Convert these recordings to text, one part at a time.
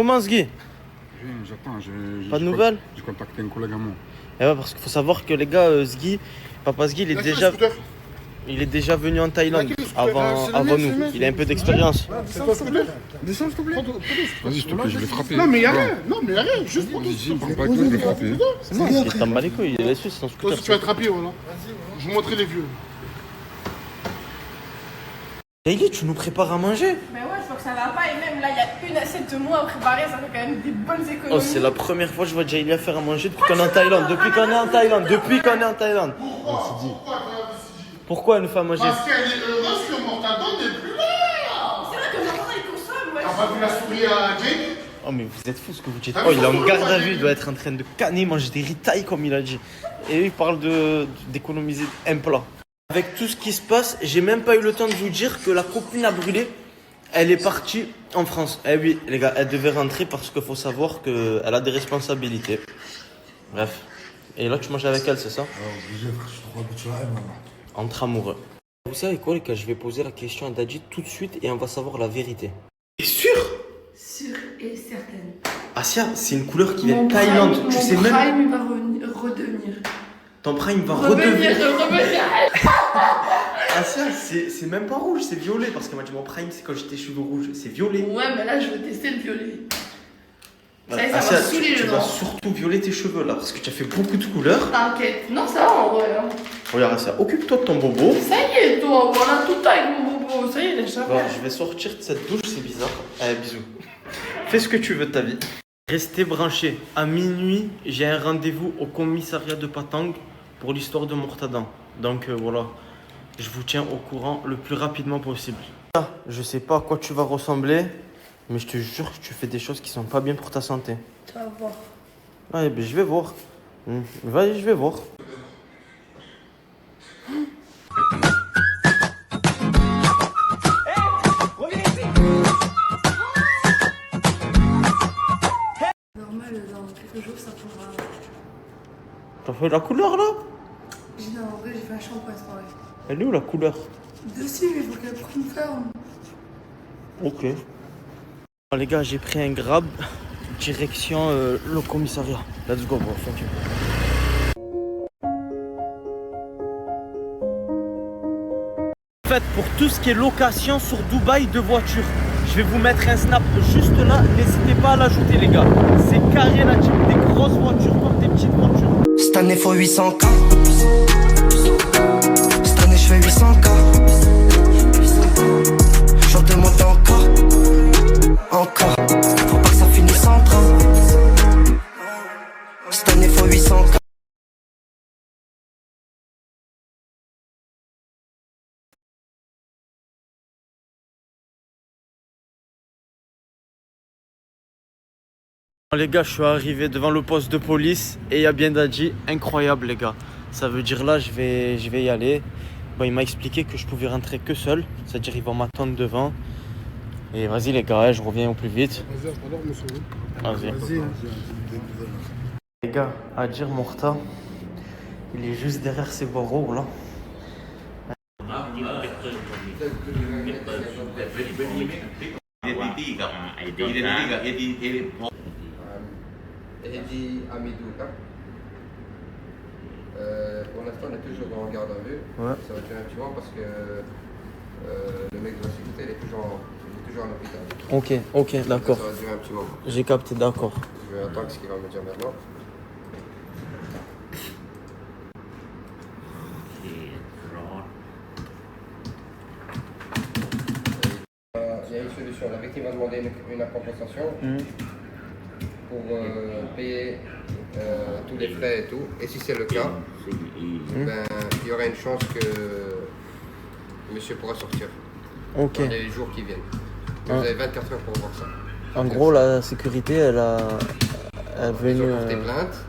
comment ce Guy? J'attends, Pas de nouvelles? J'ai contacté un collègue à moi. Eh ouais, parce qu'il faut savoir que les gars, Zgui, papa Zgui, il est déjà venu en Thaïlande avant nous. Il a un peu d'expérience. Descends, s'il te plaît. Descends, s'il te plaît. Vas-y, s'il te plaît, je vais frapper. Non, mais y'a rien. Non, mais y'a rien. Juste pour Vas-y, me prends pas avec toi, je vais frapper. C'est bon, il t'en bat les couilles, il est laissé, c'est son toi scooter. aussi, tu vas être rapide, voilà. Je vous montrer les vieux. Daily, tu nous prépares à manger? Ben ouais, je vois que ça va pas. Et même là, il y a une assiette de moins à préparer. Ça fait quand même des bonnes économies. Oh, c'est la première fois que je vois Jailia faire à manger depuis qu'on est en Thaïlande. Depuis qu'on est en Thaïlande. Depuis qu'on est en Thaïlande. Pourquoi elle nous fait à manger? Parce qu'elle est heureuse que Mortadon n'est plus là. C'est vrai que maintenant, il consomme, ouais. T'as pas vu la souris à Jamie? Oh, mais vous êtes fous ce que vous dites. Oh, il est en garde à vue, il doit être en train de canner, manger des ritailles comme il a dit. Et il parle d'économiser un plat. Avec tout ce qui se passe, j'ai même pas eu le temps de vous dire que la copine a brûlé. Elle est partie en France. Eh oui, les gars, elle devait rentrer parce qu'il faut savoir qu'elle a des responsabilités. Bref. Et là, tu manges avec elle, c'est ça? Obligé, frère, je suis trop habitué à elle maintenant. Entre amoureux. Vous savez quoi, les gars? Je vais poser la question à Dadji tout de suite et on va savoir la vérité. T'es sûr? Sûre et certaine. Asia, c'est une couleur qui vient de Thaïlande. Tu sais même. Mon prime va redevenir. Ton prime va Revenir. Asia, c'est même pas rouge, c'est violet. Parce qu'elle m'a dit mon prime, c'est quand j'étais cheveux rouges. C'est violet. Ouais, mais là, je veux tester le violet. Ça y est, ça Asia, va saouler tu le vas vent. surtout violer tes cheveux là. Parce que tu as fait beaucoup de couleurs. T'inquiète. Non, ça va en vrai. Hein. Regarde Asia, occupe-toi de ton bobo. Ça y est, toi, voilà tout avec mon bobo. Ça y est, les chats. Bon, je vais sortir de cette douche, c'est bizarre. Bisous. Fais ce que tu veux de ta vie. Restez branchés. À minuit, j'ai un rendez-vous au commissariat de Patang pour l'histoire de Mortadan. Donc voilà, je vous tiens au courant le plus rapidement possible. Je sais pas à quoi tu vas ressembler, mais je te jure que tu fais des choses qui sont pas bien pour ta santé. Tu vas voir. Ouais, ben je vais voir. Vas-y, je vais voir. Normal, dans quelques jours, ça pourra. T'as fait la couleur là? Non, en vrai, j'ai fait un shampoing ce soir. Elle est où la couleur? Dessus, mais il faut qu'elle prenne forme. Ok. Bon, les gars, j'ai pris un grab direction le commissariat. Let's go, bro. Thank you. En fait, pour tout ce qui est location sur Dubaï de voitures, je vais vous mettre un snap juste là. N'hésitez pas à l'ajouter, les gars. C'est carré la type des grosses voitures comme des petites voitures. Cette année faut 800K. Cette année je fais 800K. J'en demande encore. Faut pas que ça finisse en train. Cette année faut 800K. Les gars, je suis arrivé devant le poste de police et il y a bien Dadji. Incroyable, les gars. Ça veut dire là, je vais y aller. Bon, il m'a expliqué que je pouvais rentrer que seul. C'est-à-dire, ils vont m'attendre devant. Et vas-y, les gars, je reviens au plus vite. Vas-y, à tout à l'heure, monsieur. Vas-y. Les gars, à dire Morta, il est juste derrière ces barreaux là. Hedi Amidou, là. Pour l'instant, on est toujours en garde à vue. Ouais. Ça va durer un petit moment parce que le mec de la sécurité il est toujours à l'hôpital. Ok, d'accord. Ça va durer un petit moment. J'ai capté, d'accord. Je vais attendre ce qu'il va me dire maintenant. Il y a une solution. La victime va demander une compensation pour payer tous les frais et tout. Et si c'est le cas, ben, il y aura une chance que monsieur pourra sortir Ok. dans les jours qui viennent. Vous avez 24 heures pour voir ça. En gros, la sécurité, elle est Ils venue. ont porté plainte.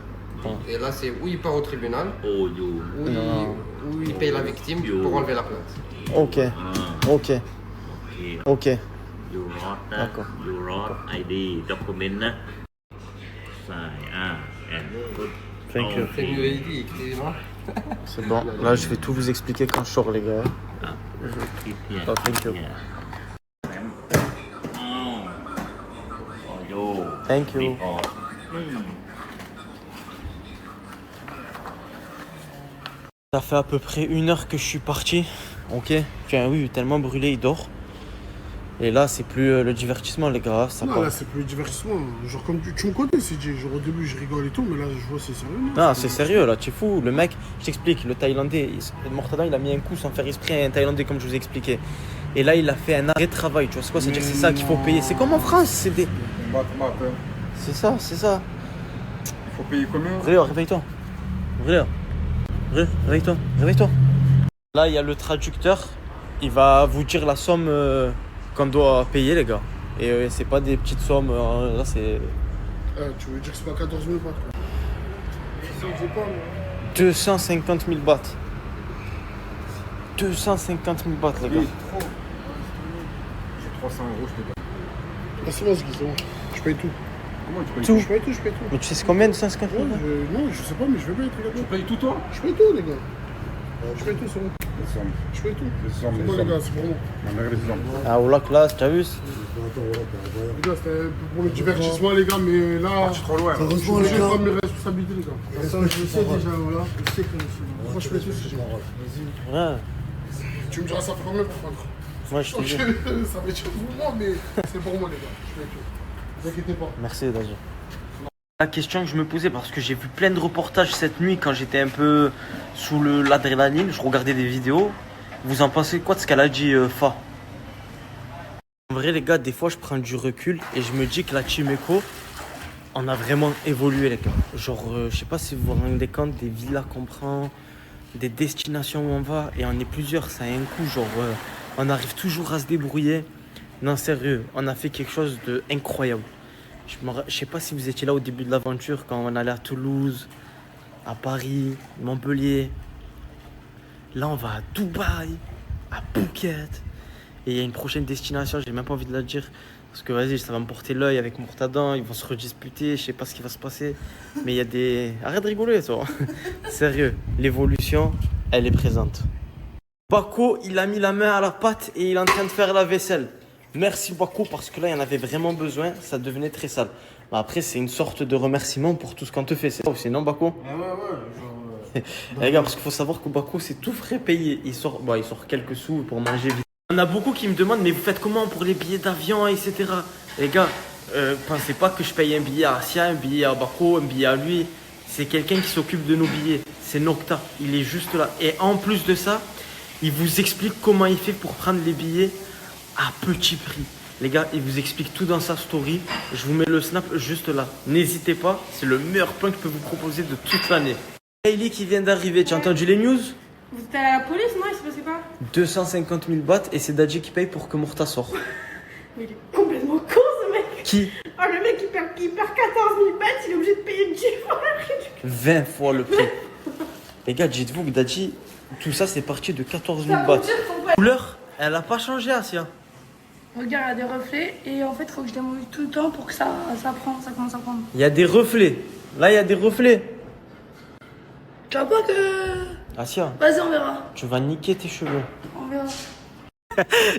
Et là, c'est où il part au tribunal, où il paye la victime pour enlever la plainte. Ok. You wrote D'accord. you wrote ID document นะใส่and put Thank you. C'est mieux dit, excusez-moi. C'est bon. Là, je vais tout vous expliquer quand je sors, les gars. keep here. Oh, thank you. Yeah. Oh, yo. Thank you. Ça fait à peu près 1 heure que je suis parti. Ok. Tiens, oui, tellement brûlé, il dort. Et là, c'est plus le divertissement, les gars. Ça Non, part. là, c'est plus divertissement. Genre, comme tu me connais, CJ. Genre, au début, je rigole et tout, mais là, je vois, c'est sérieux. non Ah, c'est sérieux là, tu es fou. Le mec, je t'explique, le Thaïlandais, Mortada, il a mis un coup sans faire exprès à un Thaïlandais, comme je vous ai expliqué. Et là, il a fait un arrêt de travail. Tu vois, c'est quoi? C'est-à-dire que c'est ça qu'il faut payer. C'est comme en France. C'est des... C'est ça, c'est ça. Il faut payer combien? Réveille-toi, réveille-toi. Réveille-toi, réveille-toi. Là, il y a le traducteur. Il va vous dire la somme qu'on doit payer, les gars. Et c'est pas des petites sommes. Là, c'est Tu veux dire que c'est pas 14 000 bahts, quoi. Ça me fait pas, moi. 250 000 bahts. 250 000 bahts, les gars. J'ai 300 euros, je te donne. Ah, c'est bon, c'est bon. Je paye tout. Comment tu payes Tout. Je paye tout, je paye tout. Mais tu sais c'est combien 250 000 Ouais, bahts? non, je sais pas, mais je vais payer tout, les Tu gars. payes tout toi? Je paye tout, les gars. Je paye tout, c'est bon. Les sommes. Je paye tout. Les sommes, C'est les bon, les sommes. gars, c'est pour moi. Ma mère, les sommes. Ah, oula, classe, t'as vu? Les gars, c'était pour le divertissement, les gars, mais là, Je suis trop loin. je suis obligé de prendre mes responsabilités, les gars. Ça, je sais déjà, voilà. Je sais que Moi, je paye tout, CJ. Ouais, Tu me diras, ça fait combien pour prendre? moi je te dis. Ça va être pour moi, mais c'est pour moi, les gars. Je paye tout. Ne vous inquiétez pas. Merci, Daji. La question que je me posais, parce que j'ai vu plein de reportages cette nuit quand j'étais un peu sous l'adrénaline, je regardais des vidéos. Vous en pensez quoi de ce qu'elle a dit, Fa? En vrai, les gars, des fois, je prends du recul et je me dis que la Team Eco, on a vraiment évolué, les gars. Genre, je sais pas si vous vous rendez compte des villas qu'on prend, des destinations où on va, et on est plusieurs, ça a un coup, genre, on arrive toujours à se débrouiller. Non, sérieux, on a fait quelque chose d'incroyable. Je sais pas si vous étiez là au début de l'aventure, quand on allait à Toulouse, à Paris, Montpellier. Là, on va à Dubaï, à Phuket. Et il y a une prochaine destination, j'ai même pas envie de la dire. Parce que vas-y, ça va me porter l'œil avec Mortadan, ils vont se redisputer, je sais pas ce qui va se passer. Mais il y a des... Arrête de rigoler, toi. Sérieux, l'évolution, elle est présente. Bako, il a mis la main à la pâte et il est en train de faire la vaisselle. Merci Bako, parce que là, il y en avait vraiment besoin, ça devenait très sale. Mais après, c'est une sorte de remerciement pour tout ce qu'on te fait. C'est ça aussi, non Bako? Ah ouais, genre. Les gars, parce qu'il faut savoir que Bako, c'est tout frais payé. Il sort quelques sous pour manger vite. On a beaucoup qui me demandent, mais vous faites comment pour les billets d'avion, etc. Les gars, pensez pas que je paye un billet à Asia, un billet à Bako, un billet à lui. C'est quelqu'un qui s'occupe de nos billets. C'est Nocta. Il est juste là. Et en plus de ça, il vous explique comment il fait pour prendre les billets à petit prix. Les gars, il vous explique tout dans sa story. Je vous mets le snap juste là. N'hésitez pas, c'est le meilleur plan que je peux vous proposer de toute l'année. Hailey qui vient d'arriver, tu as entendu les news? Vous êtes allé à la police, non? Il s'est passé quoi? 250 000 bahts et c'est Dadji qui paye pour que Morta sorte. Mais il est complètement con, ce mec. Qui? Oh, le mec, il perd 14 000 bahts, il est obligé de payer 10 fois le prix du... 20 fois le prix. Les gars, dites-vous que Dadji, tout ça c'est parti de 14 000 Ça pour bahts. dire qu'on peut... Couleur, elle a pas changé, Asia. Regarde, il y a des reflets et en fait, il faut que je démouille tout le temps pour que ça commence à prendre. Il y a des reflets. Là, il y a des reflets. Tu vois pas que... Asia, Vas-y, on verra. tu vas niquer tes cheveux. On verra.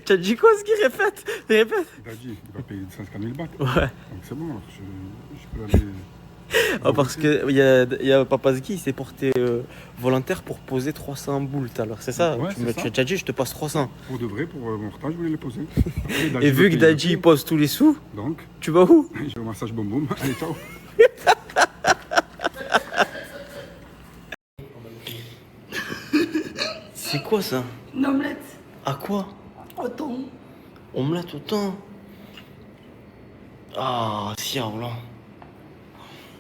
Tu as dit quoi ce qu'il répète? Répète. Il a dit, il va payer 250 000 bahts. Ouais. Donc c'est bon, je peux aller. Oh, parce que il y a Papazki, il s'est porté volontaire pour poser 300 boules tout à l'heure. C'est ça? Ouais, Tu c'est ça. as déjà dit, je te passe 300. Pour de vrai, pour mon repas, je voulais les poser. Après, Dadji Et veut vu que payer le Dadji il prix. pose tous les sous, Donc, tu vas où? je vais au massage boum boum. Allez, ciao. C'est quoi ça? Une omelette. À quoi? Autant. Omelette autant. Ah, si, là.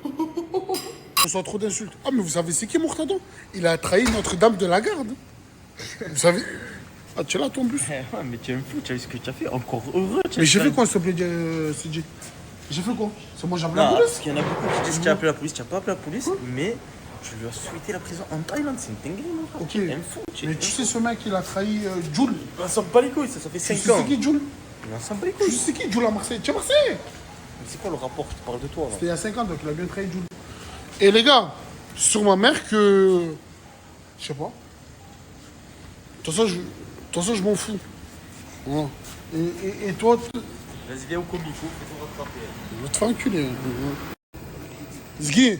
On reçoit trop d'insultes. Ah, mais vous savez, c'est qui Mortadan? Il a trahi Notre-Dame de la Garde. Vous savez. Ah, tu es là, ton bus. Ouais, mais tu es un fou, tu as vu ce que tu as fait. Encore heureux. Mais j'ai fait quoi, s'il te plaît, CJ? J'ai fait quoi? C'est moi, j'ai appelé la Non, police. parce qu'il y en a beaucoup qui disent que tu as appelé la police. Tu n'as pas appelé la police, mais tu lui as souhaité la prison en Thaïlande. C'est une dinguerie, mon frère. Ok. Tu es un fou. Mais tu sais, ce mec, il a trahi Jules. On s'en bat les couilles, ça fait Tu 5 sais ans. c'est qui, Jules? Mais on s'en bat les Tu couilles. sais c'est qui, Jules à Marseille? Tu es à Marseille? Mais c'est quoi le rapport? Je te parle de toi, là. C'était il y a 5 ans, donc il a bien trahi Jules. Et les gars, sur ma mère que... Je sais pas. De toute façon, je m'en fous. Voilà. Et toi, Vas-y, viens au comico, fais-toi rattraper. Je vais te faire enculer. Zgui,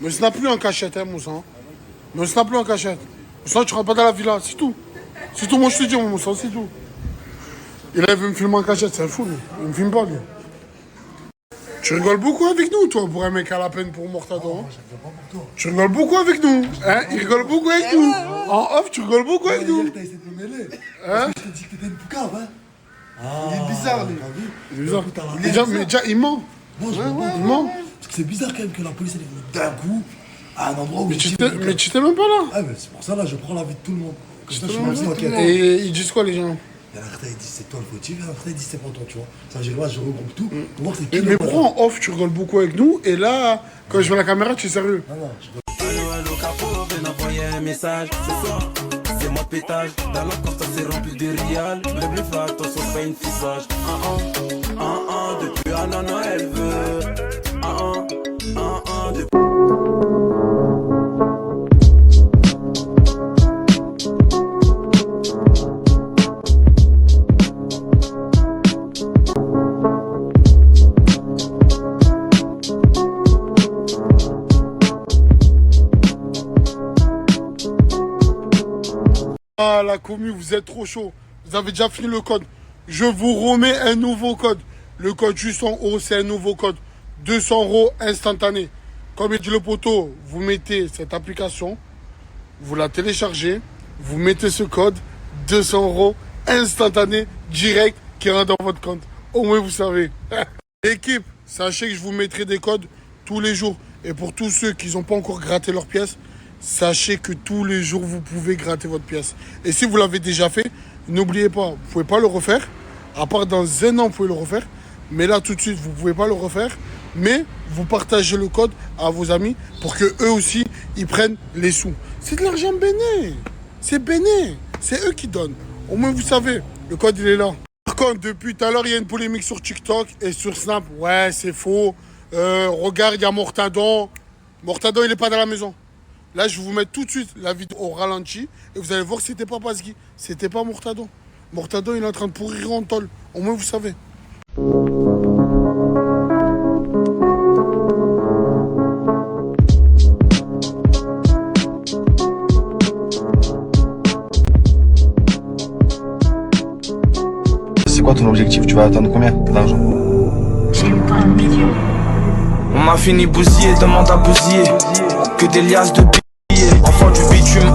me snap plus en cachette, hein, Moussa. Me snap plus en cachette. Moussa, tu rentres pas dans la villa, c'est tout. C'est tout, moi je te dis, mon Moussa, c'est tout. Il veut me filmer en cachette, c'est un fou, lui. Il me filme pas, lui. Tu rigoles beaucoup avec nous, toi, pour un mec à la peine pour Mortadon. Hein. Tu rigoles beaucoup avec nous. Hein, il rigole beaucoup avec nous. En off, tu rigoles beaucoup avec nous. T'as essayé de me mêler. Hein? Je t'ai dit que t'étais une poucave, hein. Il est bizarre, lui. Il est bizarre. Déjà, il ment. Moi, je Il ment. Parce que c'est bizarre quand même que la police elle est venue d'un coup à un endroit où Mais tu t'es même pas là. Ah, mais c'est pour ça là, je prends l'avis de tout le monde. Comme ça, je suis même pas inquiet. Et ils disent quoi, les gens? Il y a l'arrêté, il dit c'est toi le fautif, et l'arrêté, il dit c'est pas toi, tu vois. Ça veut dire là, je regroupe tout pour voir c'est qui Mais pourquoi en off, tu rigoles beaucoup avec nous, et là, quand je vois la caméra, tu es sérieux? Ah non, je Allo, allo, capo, viens envoyer un message. Ce soir, c'est moi pétage. Dans la costa, c'est rempli de rial. Le bleu flat, attention, c'est pas une fissage. Depuis un an, elle veut. Depuis. Ah, la commu, vous êtes trop chaud. Vous avez déjà fini le code. Je vous remets un nouveau code. Le code juste en haut, c'est un nouveau code. 200 € instantané. Comme il dit le poteau, vous mettez cette application, vous la téléchargez, vous mettez ce code, 200 € instantané, direct, qui rentre dans votre compte. Au moins, vous savez. L'équipe, sachez que je vous mettrai des codes tous les jours. Et pour tous ceux qui n'ont pas encore gratté leur pièce, sachez que tous les jours, vous pouvez gratter votre pièce. Et si vous l'avez déjà fait, n'oubliez pas, vous ne pouvez pas le refaire. À part dans un an, vous pouvez le refaire. Mais là, tout de suite, vous ne pouvez pas le refaire. Mais vous partagez le code à vos amis pour que eux aussi, ils prennent les sous. C'est de l'argent béné. C'est béné. C'est eux qui donnent. Au moins, vous savez, le code, il est là. Par contre, depuis tout à l'heure, il y a une polémique sur TikTok et sur Snap. Ouais, c'est faux. Regarde, il y a Mortadon. Mortadon, il n'est pas dans la maison. Là, je vais vous mettre tout de suite la vidéo au ralenti et vous allez voir que c'était pas Pasgui, c'était pas Mortadon. Mortadon, il est en train de pourrir en tôle. Au moins, vous savez. C'est quoi ton objectif? Tu vas atteindre combien d'argent? On m'a fini bousillé, demande à bousiller. Que des liasses de billets. Enfant du bitume.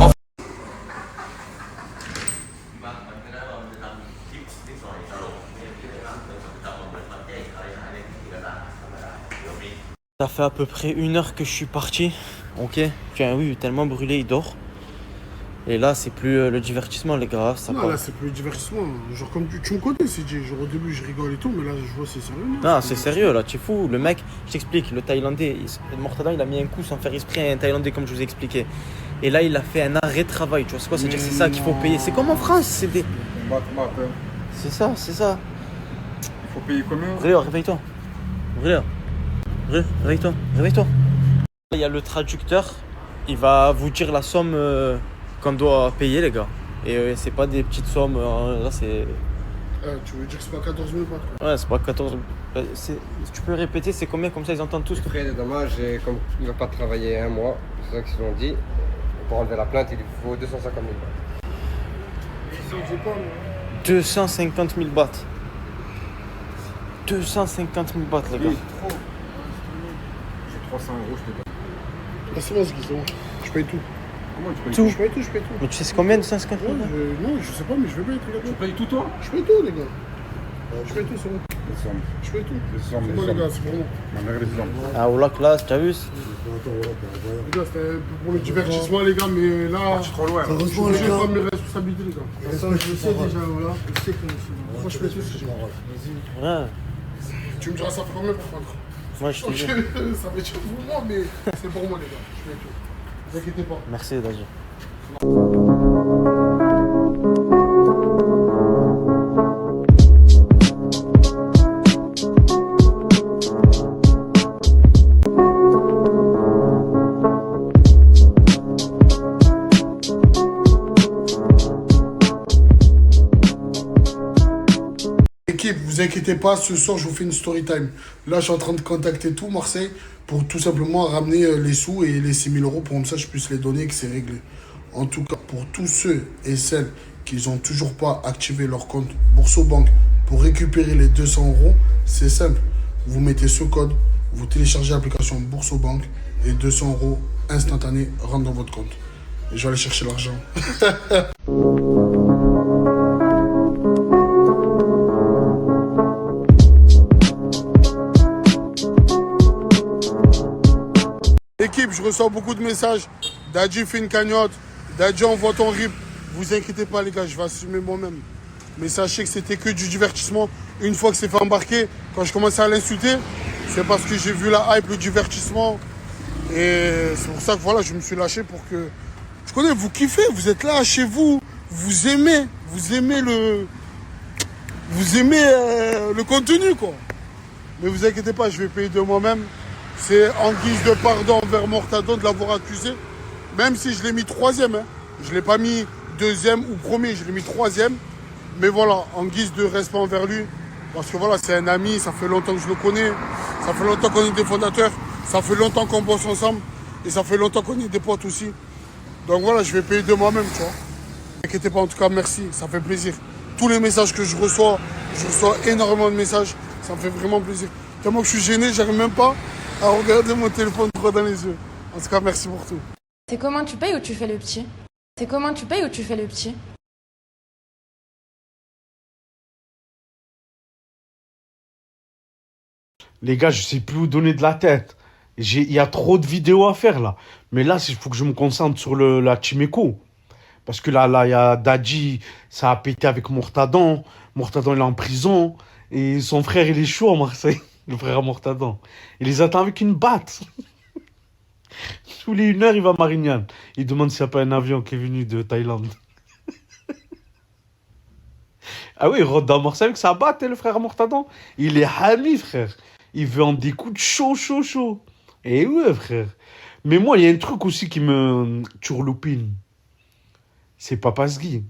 Ça fait à peu près 1 heure que je suis parti. Ok. Tiens, oui, tellement brûlé, il dort. Et là, c'est plus le divertissement, les gars. Ça Non, part. là, c'est plus le divertissement. Genre, comme tu me connais, c'est dit. Genre, au début, je rigole et tout, mais là, je vois, c'est sérieux. Non, c'est sérieux là, tu es fou. Le mec, je t'explique, le Thaïlandais, Mortadon, il a mis un coup sans faire exprès à un Thaïlandais, comme je vous ai expliqué. Et là, il a fait un arrêt de travail. Tu vois, c'est quoi? C'est-à-dire c'est ça qu'il faut payer. C'est comme en France. C'est des... C'est ça, c'est ça. Il faut payer combien? Réveille-toi, réveille-toi. Réveille-toi, réveille-toi. Il y a le traducteur, il va vous dire la somme qu'on doit payer, les gars. Et c'est pas des petites sommes, là c'est... Tu veux dire que c'est pas 14 000 quoi? Ouais, c'est pas 14... Tu peux répéter, c'est combien, comme ça ils entendent tous? Frais de dommages, et comme il ne va pas travailler 1 mois, c'est ça qu'ils ont dit. Pour enlever la plainte, il faut 250 000 bahts. 250 000 bahts. 250 000 bahts, les gars. J'ai 300 €, je te donne. Ah, c'est bon, c'est bon. Je paye tout. Comment tu payes Tout. Je paye tout, je paye tout. Mais tu sais c'est combien 250 000 Ouais, bahts? non, je sais pas, mais je vais payer tout, les Tu gars. payes tout toi? Je paye tout, les gars. Je paye tout, c'est bon. Les sommes. Je paye tout. Les sommes, C'est les bon, les sommes. gars, c'est pour moi. Ma mère, les sommes. Ah, ou la classe, t'as vu? Les gars, c'était pour le divertissement, les gars, mais là, Je suis trop loin. je suis Heureusement, obligé les de gars. prendre mes responsabilités, les gars. Ça, je sais déjà, là. Je sais que je Moi, je paye tout, c'est bon. Ouais. Tu me diras, ça fait combien pour contre? Moi, je te Ok, dis. ça fait cher pour moi, mais c'est pour moi, les gars. Je paye tout. Ne vous inquiétez pas. Merci, Daji. Équipe, vous inquiétez pas, ce soir, je vous fais une story time. Là, je suis en train de contacter tout Marseille pour tout simplement ramener les sous et les 6 000 euros pour comme ça, je puisse les donner et que c'est réglé. En tout cas, pour tous ceux et celles qui n'ont toujours pas activé leur compte Boursorama pour récupérer les 200 euros, c'est simple. Vous mettez ce code, vous téléchargez l'application Boursorama et 200 euros instantanés rentrent dans votre compte. Et je vais aller chercher l'argent. Équipe, je reçois beaucoup de messages. Dadji fait une cagnotte. Dadji envoie ton RIP. Vous inquiétez pas les gars, je vais assumer moi-même. Mais sachez que c'était que du divertissement. Une fois que c'est fait embarquer, quand je commençais à l'insulter, c'est parce que j'ai vu la hype, le divertissement. Et c'est pour ça que voilà, je me suis lâché pour que... Je connais, vous kiffez, vous êtes là chez vous. Vous aimez le contenu quoi. Mais vous inquiétez pas, je vais payer de moi-même. C'est en guise de pardon envers Mortadon de l'avoir accusé. Même si je l'ai mis 3e. Hein. Je ne l'ai pas mis 2e ou 1er, je l'ai mis 3e. Mais voilà, en guise de respect envers lui. Parce que voilà, c'est un ami, ça fait longtemps que je le connais. Ça fait longtemps qu'on est des fondateurs. Ça fait longtemps qu'on bosse ensemble. Et ça fait longtemps qu'on est des potes aussi. Donc voilà, je vais payer de moi-même, tu vois. N'inquiétez pas, en tout cas, merci, ça fait plaisir. Tous les messages que je reçois énormément de messages. Ça me fait vraiment plaisir. Tellement que je suis gêné, j'arrive même pas à regarder mon téléphone droit dans les yeux. En tout cas, merci pour tout. C'est comment tu payes ou tu fais le petit? C'est comment tu payes ou tu fais le petit? Les gars, je sais plus où donner de la tête. Il y a trop de vidéos à faire là. Mais là, il faut que je me concentre sur la Team Echo. Parce que là, il y a Dadji, ça a pété avec Mortadon. Mortadon, il est en prison. Et son frère, il est chaud à Marseille. Le frère à Mortadon. Il les attend avec une batte. Tous les 1 heure, il va à Marignane. Il demande s'il n'y a pas un avion qui est venu de Thaïlande. Ah oui, il rentre dans Marseille avec sa batte, le frère à Mortadon. Il est hami, frère. Il veut en des coups de chaud. Et ouais, frère. Mais moi, il y a un truc aussi qui me turlupine. C'est Papa Sgui.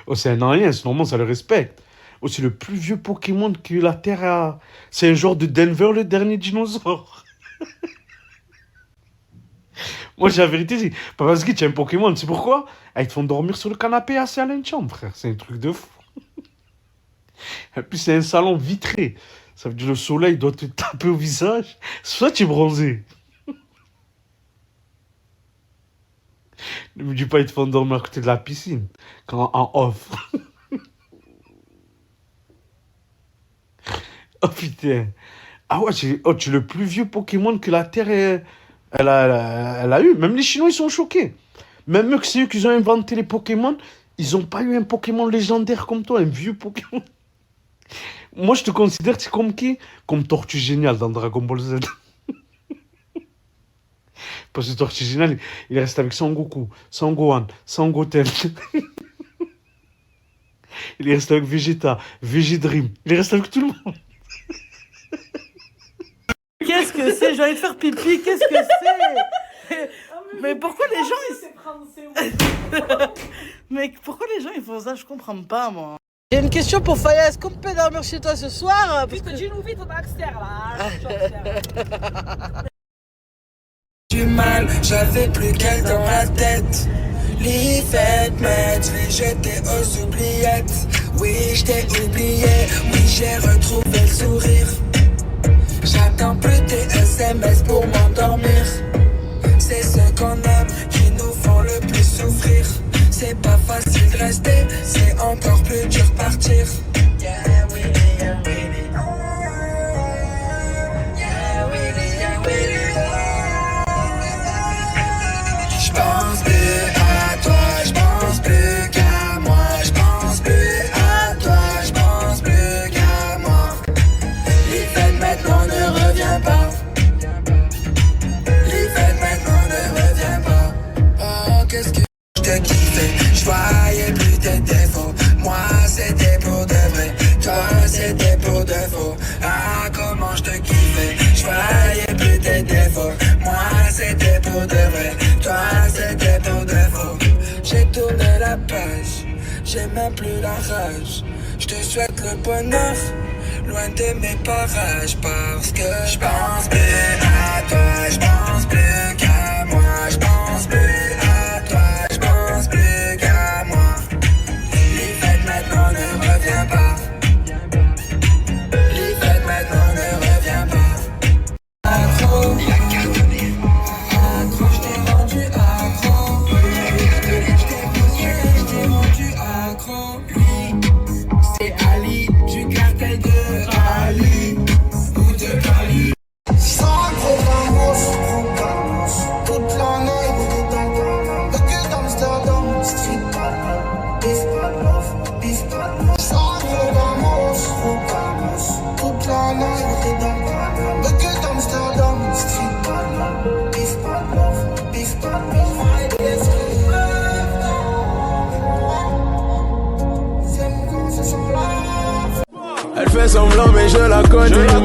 Oh, c'est un ancien, normalement, ça le respecte. Oh, c'est le plus vieux Pokémon que la Terre a. C'est un genre de Denver, le dernier dinosaure. Moi, j'ai la vérité, c'est Papa Sgui, tu as un Pokémon, c'est pourquoi? Ils te font dormir sur le canapé assis à l'enchant, frère. C'est un truc de fou. Et puis, c'est un salon vitré. Ça veut dire que le soleil doit te taper au visage. Soit tu es bronzé. Ne me dis pas, ils te font dormir à côté de la piscine. Quand en off. Oh putain. Ah ouais, tu es le plus vieux Pokémon que la Terre elle a eu. Même les Chinois, ils sont choqués. Même eux, que c'est eux qui ont inventé les Pokémon, ils n'ont pas eu un Pokémon légendaire comme toi, un vieux Pokémon. Moi, je te considère, c'est comme qui? Comme Tortue Géniale dans Dragon Ball Z. Parce que Tortue Géniale, il reste avec Son Goku, Son Gohan, Son Goten. Il reste avec Vegeta, Végidream. Il reste avec tout le monde. Qu'est-ce que c'est? J'ai envie de faire pipi, qu'est-ce que c'est? Mais pourquoi les gens Mais pourquoi les gens ils font ça? Je comprends pas moi. J'ai une question pour Faya, est-ce qu'on peut dormir chez toi ce soir? Vite, dis-nous vite, on va là. Du mal, j'avais plus qu'elle dans la tête. Les fêtes, mais je l'ai jeté aux oubliettes. Oui, je t'ai oublié, oui, j'ai retrouvé le sourire. J'attends plus tes SMS pour m'endormir. C'est ce qu'on aime qui nous font le plus souffrir. C'est pas facile de rester, c'est encore plus dur de partir. Yeah, Willy, yeah, Willy. Yeah, Willy, yeah, Willy. J'pense plus à toi, j'pense plus qu'à moi. J'pense plus à toi, j'pense plus qu'à moi. Les fêtes maintenant ne revient pas. Les fêtes maintenant ne revient pas. Oh, qu'est-ce que je te kiffais, j'voyais plus tes défauts. Moi c'était pour de vrai, toi c'était pour de faux. Ah, comment je te kiffais, j'voyais plus tes défauts. Moi c'était pour de vrai, toi c'était pour de faux. J'ai tourné la page, j'ai même plus la rage. Je te souhaite le bonheur, loin de mes parages, parce que je pense plus à toi, je pense plus qu'à moi, je pense plus à toi, je pense plus qu'à moi. Les fêtes maintenant ne revient pas. Les fêtes maintenant ne revient pas. Accro, il a cartonné. Accro, je t'ai rendu accro. Je t'ai poussé, je t'ai rendu accro. Lui, c'est Ali, du cartel de Ali ou de Cali. Sans programmos, toute la night. Look at Amsterdam, street bad, beef bad love, beef bad love. Sans programmos, toute la night. Look at Amsterdam, street bad love, beef bad love, beef bad love. Elle fait semblant mais je la connais,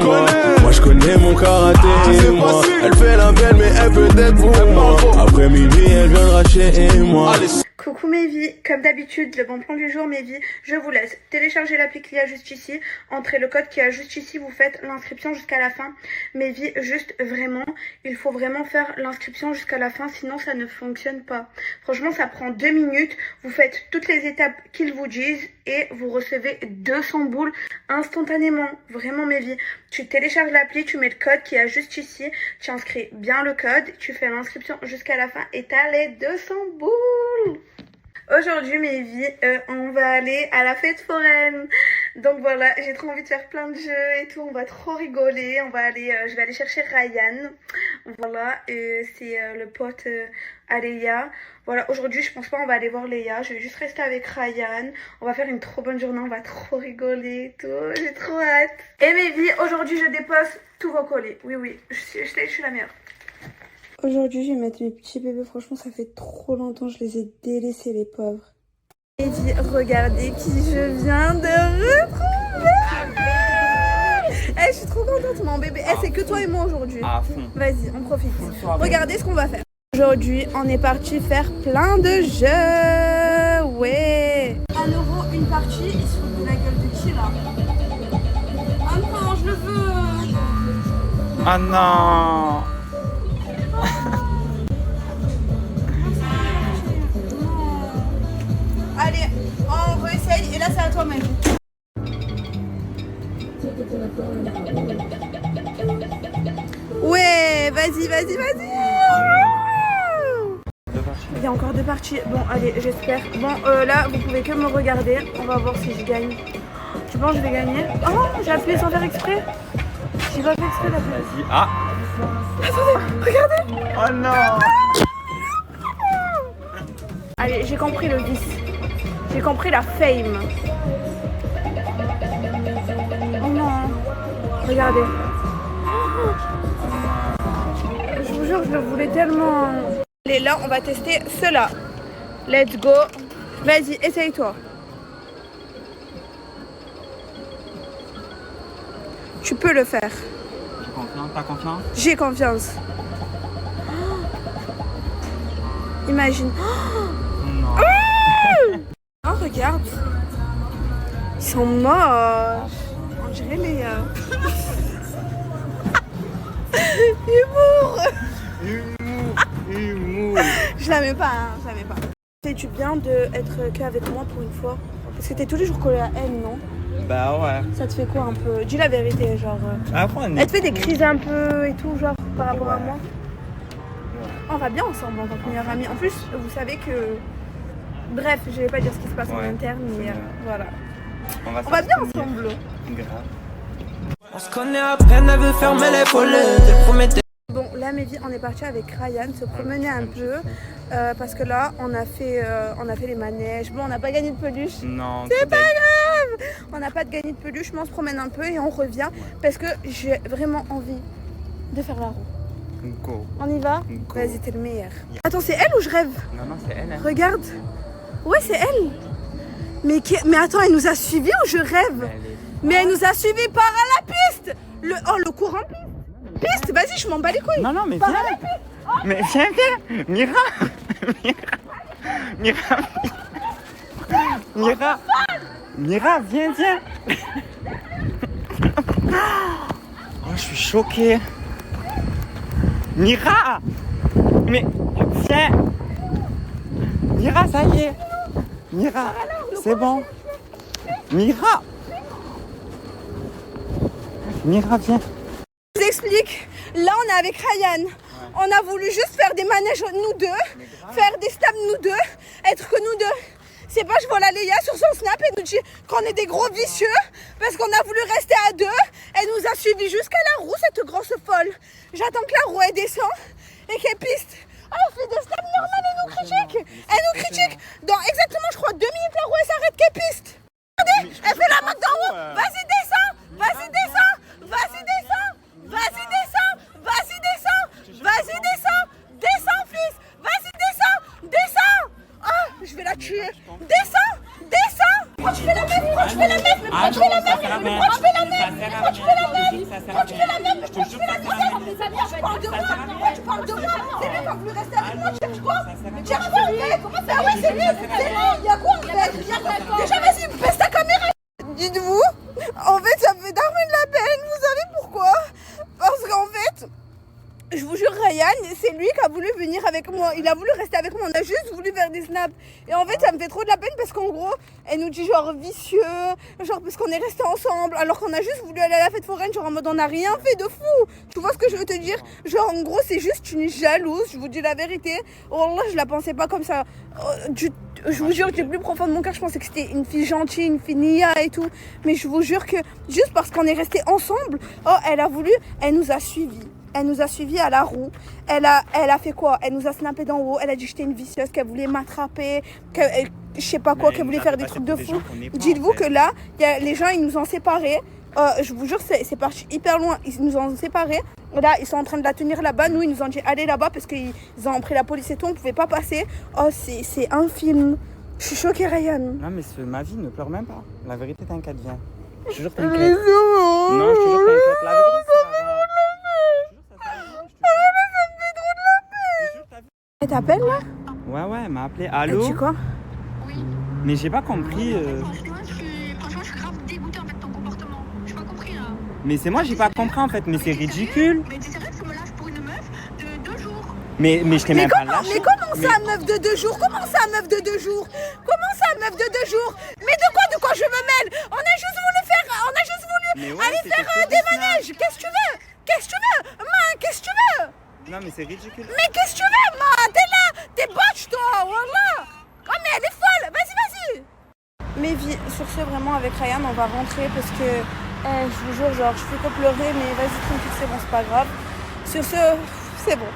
moi je connais mon karaté, moi. Elle fait la belle mais elle peut être pour moi. Après midi elle viendra chez moi. Coucou mes vies, comme d'habitude, le bon plan du jour mes vies, je vous laisse télécharger l'appli qu'il y a juste ici, entrez le code qu'il y a juste ici, vous faites l'inscription jusqu'à la fin. Mes vies, juste vraiment, il faut vraiment faire l'inscription jusqu'à la fin, sinon ça ne fonctionne pas. Franchement, ça prend 2 minutes, vous faites toutes les étapes qu'ils vous disent et vous recevez 200 boules instantanément. Vraiment mes vies, tu télécharges l'appli, tu mets le code qu'il y a juste ici, tu inscris bien le code, tu fais l'inscription jusqu'à la fin et t'as les 200 boules. Aujourd'hui mes vies, on va aller à la fête foraine. Donc voilà, j'ai trop envie de faire plein de jeux et tout, on va trop rigoler. On va aller, je vais aller chercher Ryan. Voilà, c'est le pote à Léa. Voilà, aujourd'hui je pense pas on va aller voir Léa, je vais juste rester avec Ryan. On va faire une trop bonne journée, on va trop rigoler et tout, j'ai trop hâte. Et mes vies, aujourd'hui je dépose tous vos colis. Oui, je suis la meilleure. Aujourd'hui, je vais mettre mes petits bébés. Franchement, ça fait trop longtemps que je les ai délaissés, les pauvres. Et dit, regardez qui je viens de retrouver. Je suis trop contente, mon bébé. C'est que toi et moi aujourd'hui. Vas-y, on profite. Regardez ce qu'on va faire. Aujourd'hui, on est parti faire plein de jeux. Ouais. 1 euro, une partie. Ils se foutent de la gueule de qui, là? Ah non, je le veux. Ah non. Allez, on réessaye et là c'est à toi mec. Ouais, vas-y. Il y a encore 2 parties. Bon, allez, j'espère. Bon, là, vous pouvez que me regarder. On va voir si je gagne. Tu penses que je vais gagner? Oh, j'ai appuyé sans faire exprès. J'ai pas fait exprès d'appuyer. Vas-y. Ah. Attendez, regardez. Oh non. Allez, j'ai compris le vice. J'ai compris la fame. Oh non. Regardez. Je vous jure, je le voulais tellement. Allez, là, on va tester cela. Let's go. Vas-y, essaye-toi. Tu peux le faire. J'ai confiance, t'as confiance? J'ai confiance. Imagine. Non. Oh, regarde. Ils sont moches. On dirait les... Humour. Je la mets pas, je la mets pas. Fais-tu bien d'être qu'avec moi pour une fois? Parce que t'es tous les jours collé à elle, non? Bah ouais. Ça te fait quoi un peu? Dis la vérité, genre... Elle te fait des crises un peu et tout, genre, par rapport à moi? On va bien ensemble en tant que meilleure amie. En plus, vous savez que... Bref, je vais pas dire ce qui se passe en interne, mais voilà. On va bien ensemble. Grave. On se connaît à peine, elle veut fermer les volets. Bon, là, mes vies, on est parti avec Ryan se promener un peu. Parce que là, on a fait les manèges. Bon, on n'a pas gagné de peluche. Non. C'est pas grave. On n'a pas gagné de peluche, mais on se promène un peu et on revient. Parce que j'ai vraiment envie de faire la roue. Go. On y va? Go. Vas-y, t'es le meilleur. Attends, c'est elle ou je rêve? Non, c'est elle. Hein. Regarde. Ouais, c'est elle. Mais attends, elle nous a suivis ou je rêve? Mais elle nous a suivis par à la piste. Le courant piste. Vas-y, je m'en bats les couilles. Non, mais par viens. À la piste. Oh. Mais viens. Mira. Mira, viens, viens. Oh, je suis choqué. Mira. Mais viens. Mira, ça y est. Mira, c'est bon. Mira. Mira, viens. Je vous explique. Là, on est avec Ryan. On a voulu juste faire des manèges nous deux, faire des snaps nous deux, être que nous deux. C'est pas, je vois la Léa sur son snap et nous dit qu'on est des gros vicieux parce qu'on a voulu rester à deux. Elle nous a suivis jusqu'à la roue, cette grosse folle. J'attends que la roue elle descend et qu'elle piste. Ah, elle fait des snaps normales et nous critique. Elle nous critique. Dans exactement, je crois, 2 minutes, la roue elle s'arrête qu'elle piste. Regardez, elle fait la mode d'en haut. Vas-y, descends. Vas-y, descends. Vas-y, descends. Vas-y, descends. Vas-y, descends. Vas-y, descends. Descends, fils. Vas-y, descends. Descends. Oh, je vais la tuer. Descends. Descends. Pourquoi tu fais la meuf? Pourquoi tu fais la meuf? Pourquoi tu fais la meuf? Pourquoi tu fais la meuf? Pourquoi tu fais la meuf? Pourquoi tu fais la meuf? Pourquoi tu fais la meuf? Tu parles de moi. Pourquoi tu parles de moi? C'est lui qui a voulu rester avec moi. Tu cherches quoi? Tu cherches quoi, en fait? Ah ouais, c'est lui. C'est lui. Il y a quoi, en fait? Déjà, vas-y, baisse ta caméra. Dites-vous, en fait, ça me fait d'armer de la peine. Vous savez pourquoi? Parce qu'en fait, je vous jure, Ryan, c'est lui qui a voulu venir avec moi. Il a voulu rester avec moi. On a juste voulu faire des snaps. Et en fait, ça me fait trop de la peine parce qu'en gros, elle nous dit genre vicieux, genre parce qu'on est restés ensemble, alors qu'on a juste voulu aller à la fête foraine, genre en mode on n'a rien fait de fou. Tu vois ce que je veux te dire? Genre en gros, c'est juste une jalouse. Je vous dis la vérité. Oh là, je la pensais pas comme ça. Je vous jure, du plus profond de mon cœur, je pensais que c'était une fille gentille, une fille nia et tout. Mais je vous jure que juste parce qu'on est restés ensemble, oh, elle a voulu, elle nous a suivis. Elle nous a suivis à la roue. Elle a fait quoi? Elle nous a snappé d'en haut. Elle a dit que j'étais une vicieuse, qu'elle voulait m'attraper, je sais pas quoi, qu'elle voulait faire des trucs de fou. Dites-vous que là, les gens, ils nous ont séparés. Je vous jure, c'est parti hyper loin. Ils nous ont séparés. Là, ils sont en train de la tenir là-bas. Nous, ils nous ont dit allez là-bas parce qu'ils ont pris la police et tout. On pouvait pas passer. Oh, c'est un film. Je suis choquée, Ryan. Non, mais ma vie, ne pleure même pas. La vérité, t'inquiète, viens. Je te jure, Mais t'inquiète. c'est bon. Non, je te jure, t'inquiète. La vérité, Elle t'appelle là? Ouais, elle m'a appelé. Allô? Elle dit quoi? Mais j'ai pas compris. Franchement, je suis grave dégoûtée en fait de ton comportement. J'ai pas compris là. Mais c'est moi, j'ai pas compris en fait. Mais c'est ridicule. Mais c'est vrai que tu me lâches pour une meuf de 2 jours. Mais je t'ai même pas lâché. Mais comment ça, meuf de 2 jours? Comment ça, meuf de 2 jours? Comment ça, meuf de 2 jours? Mais de quoi je me mêle? On a juste voulu aller faire des manèges. Qu'est-ce que tu veux? Qu'est-ce que tu veux? Man, qu'est-ce que tu veux? Non, mais c'est ridicule. Mais qu'est-ce que tu veux, man? T'es là, t'es botch, toi, wallah. Oh, mais elle est folle. Vas-y. Mais sur ce, vraiment, avec Ryan, on va rentrer parce que, je vous jure, genre, je fais que pleurer, mais vas-y, tranquille, c'est bon, c'est pas grave. Sur ce, c'est bon.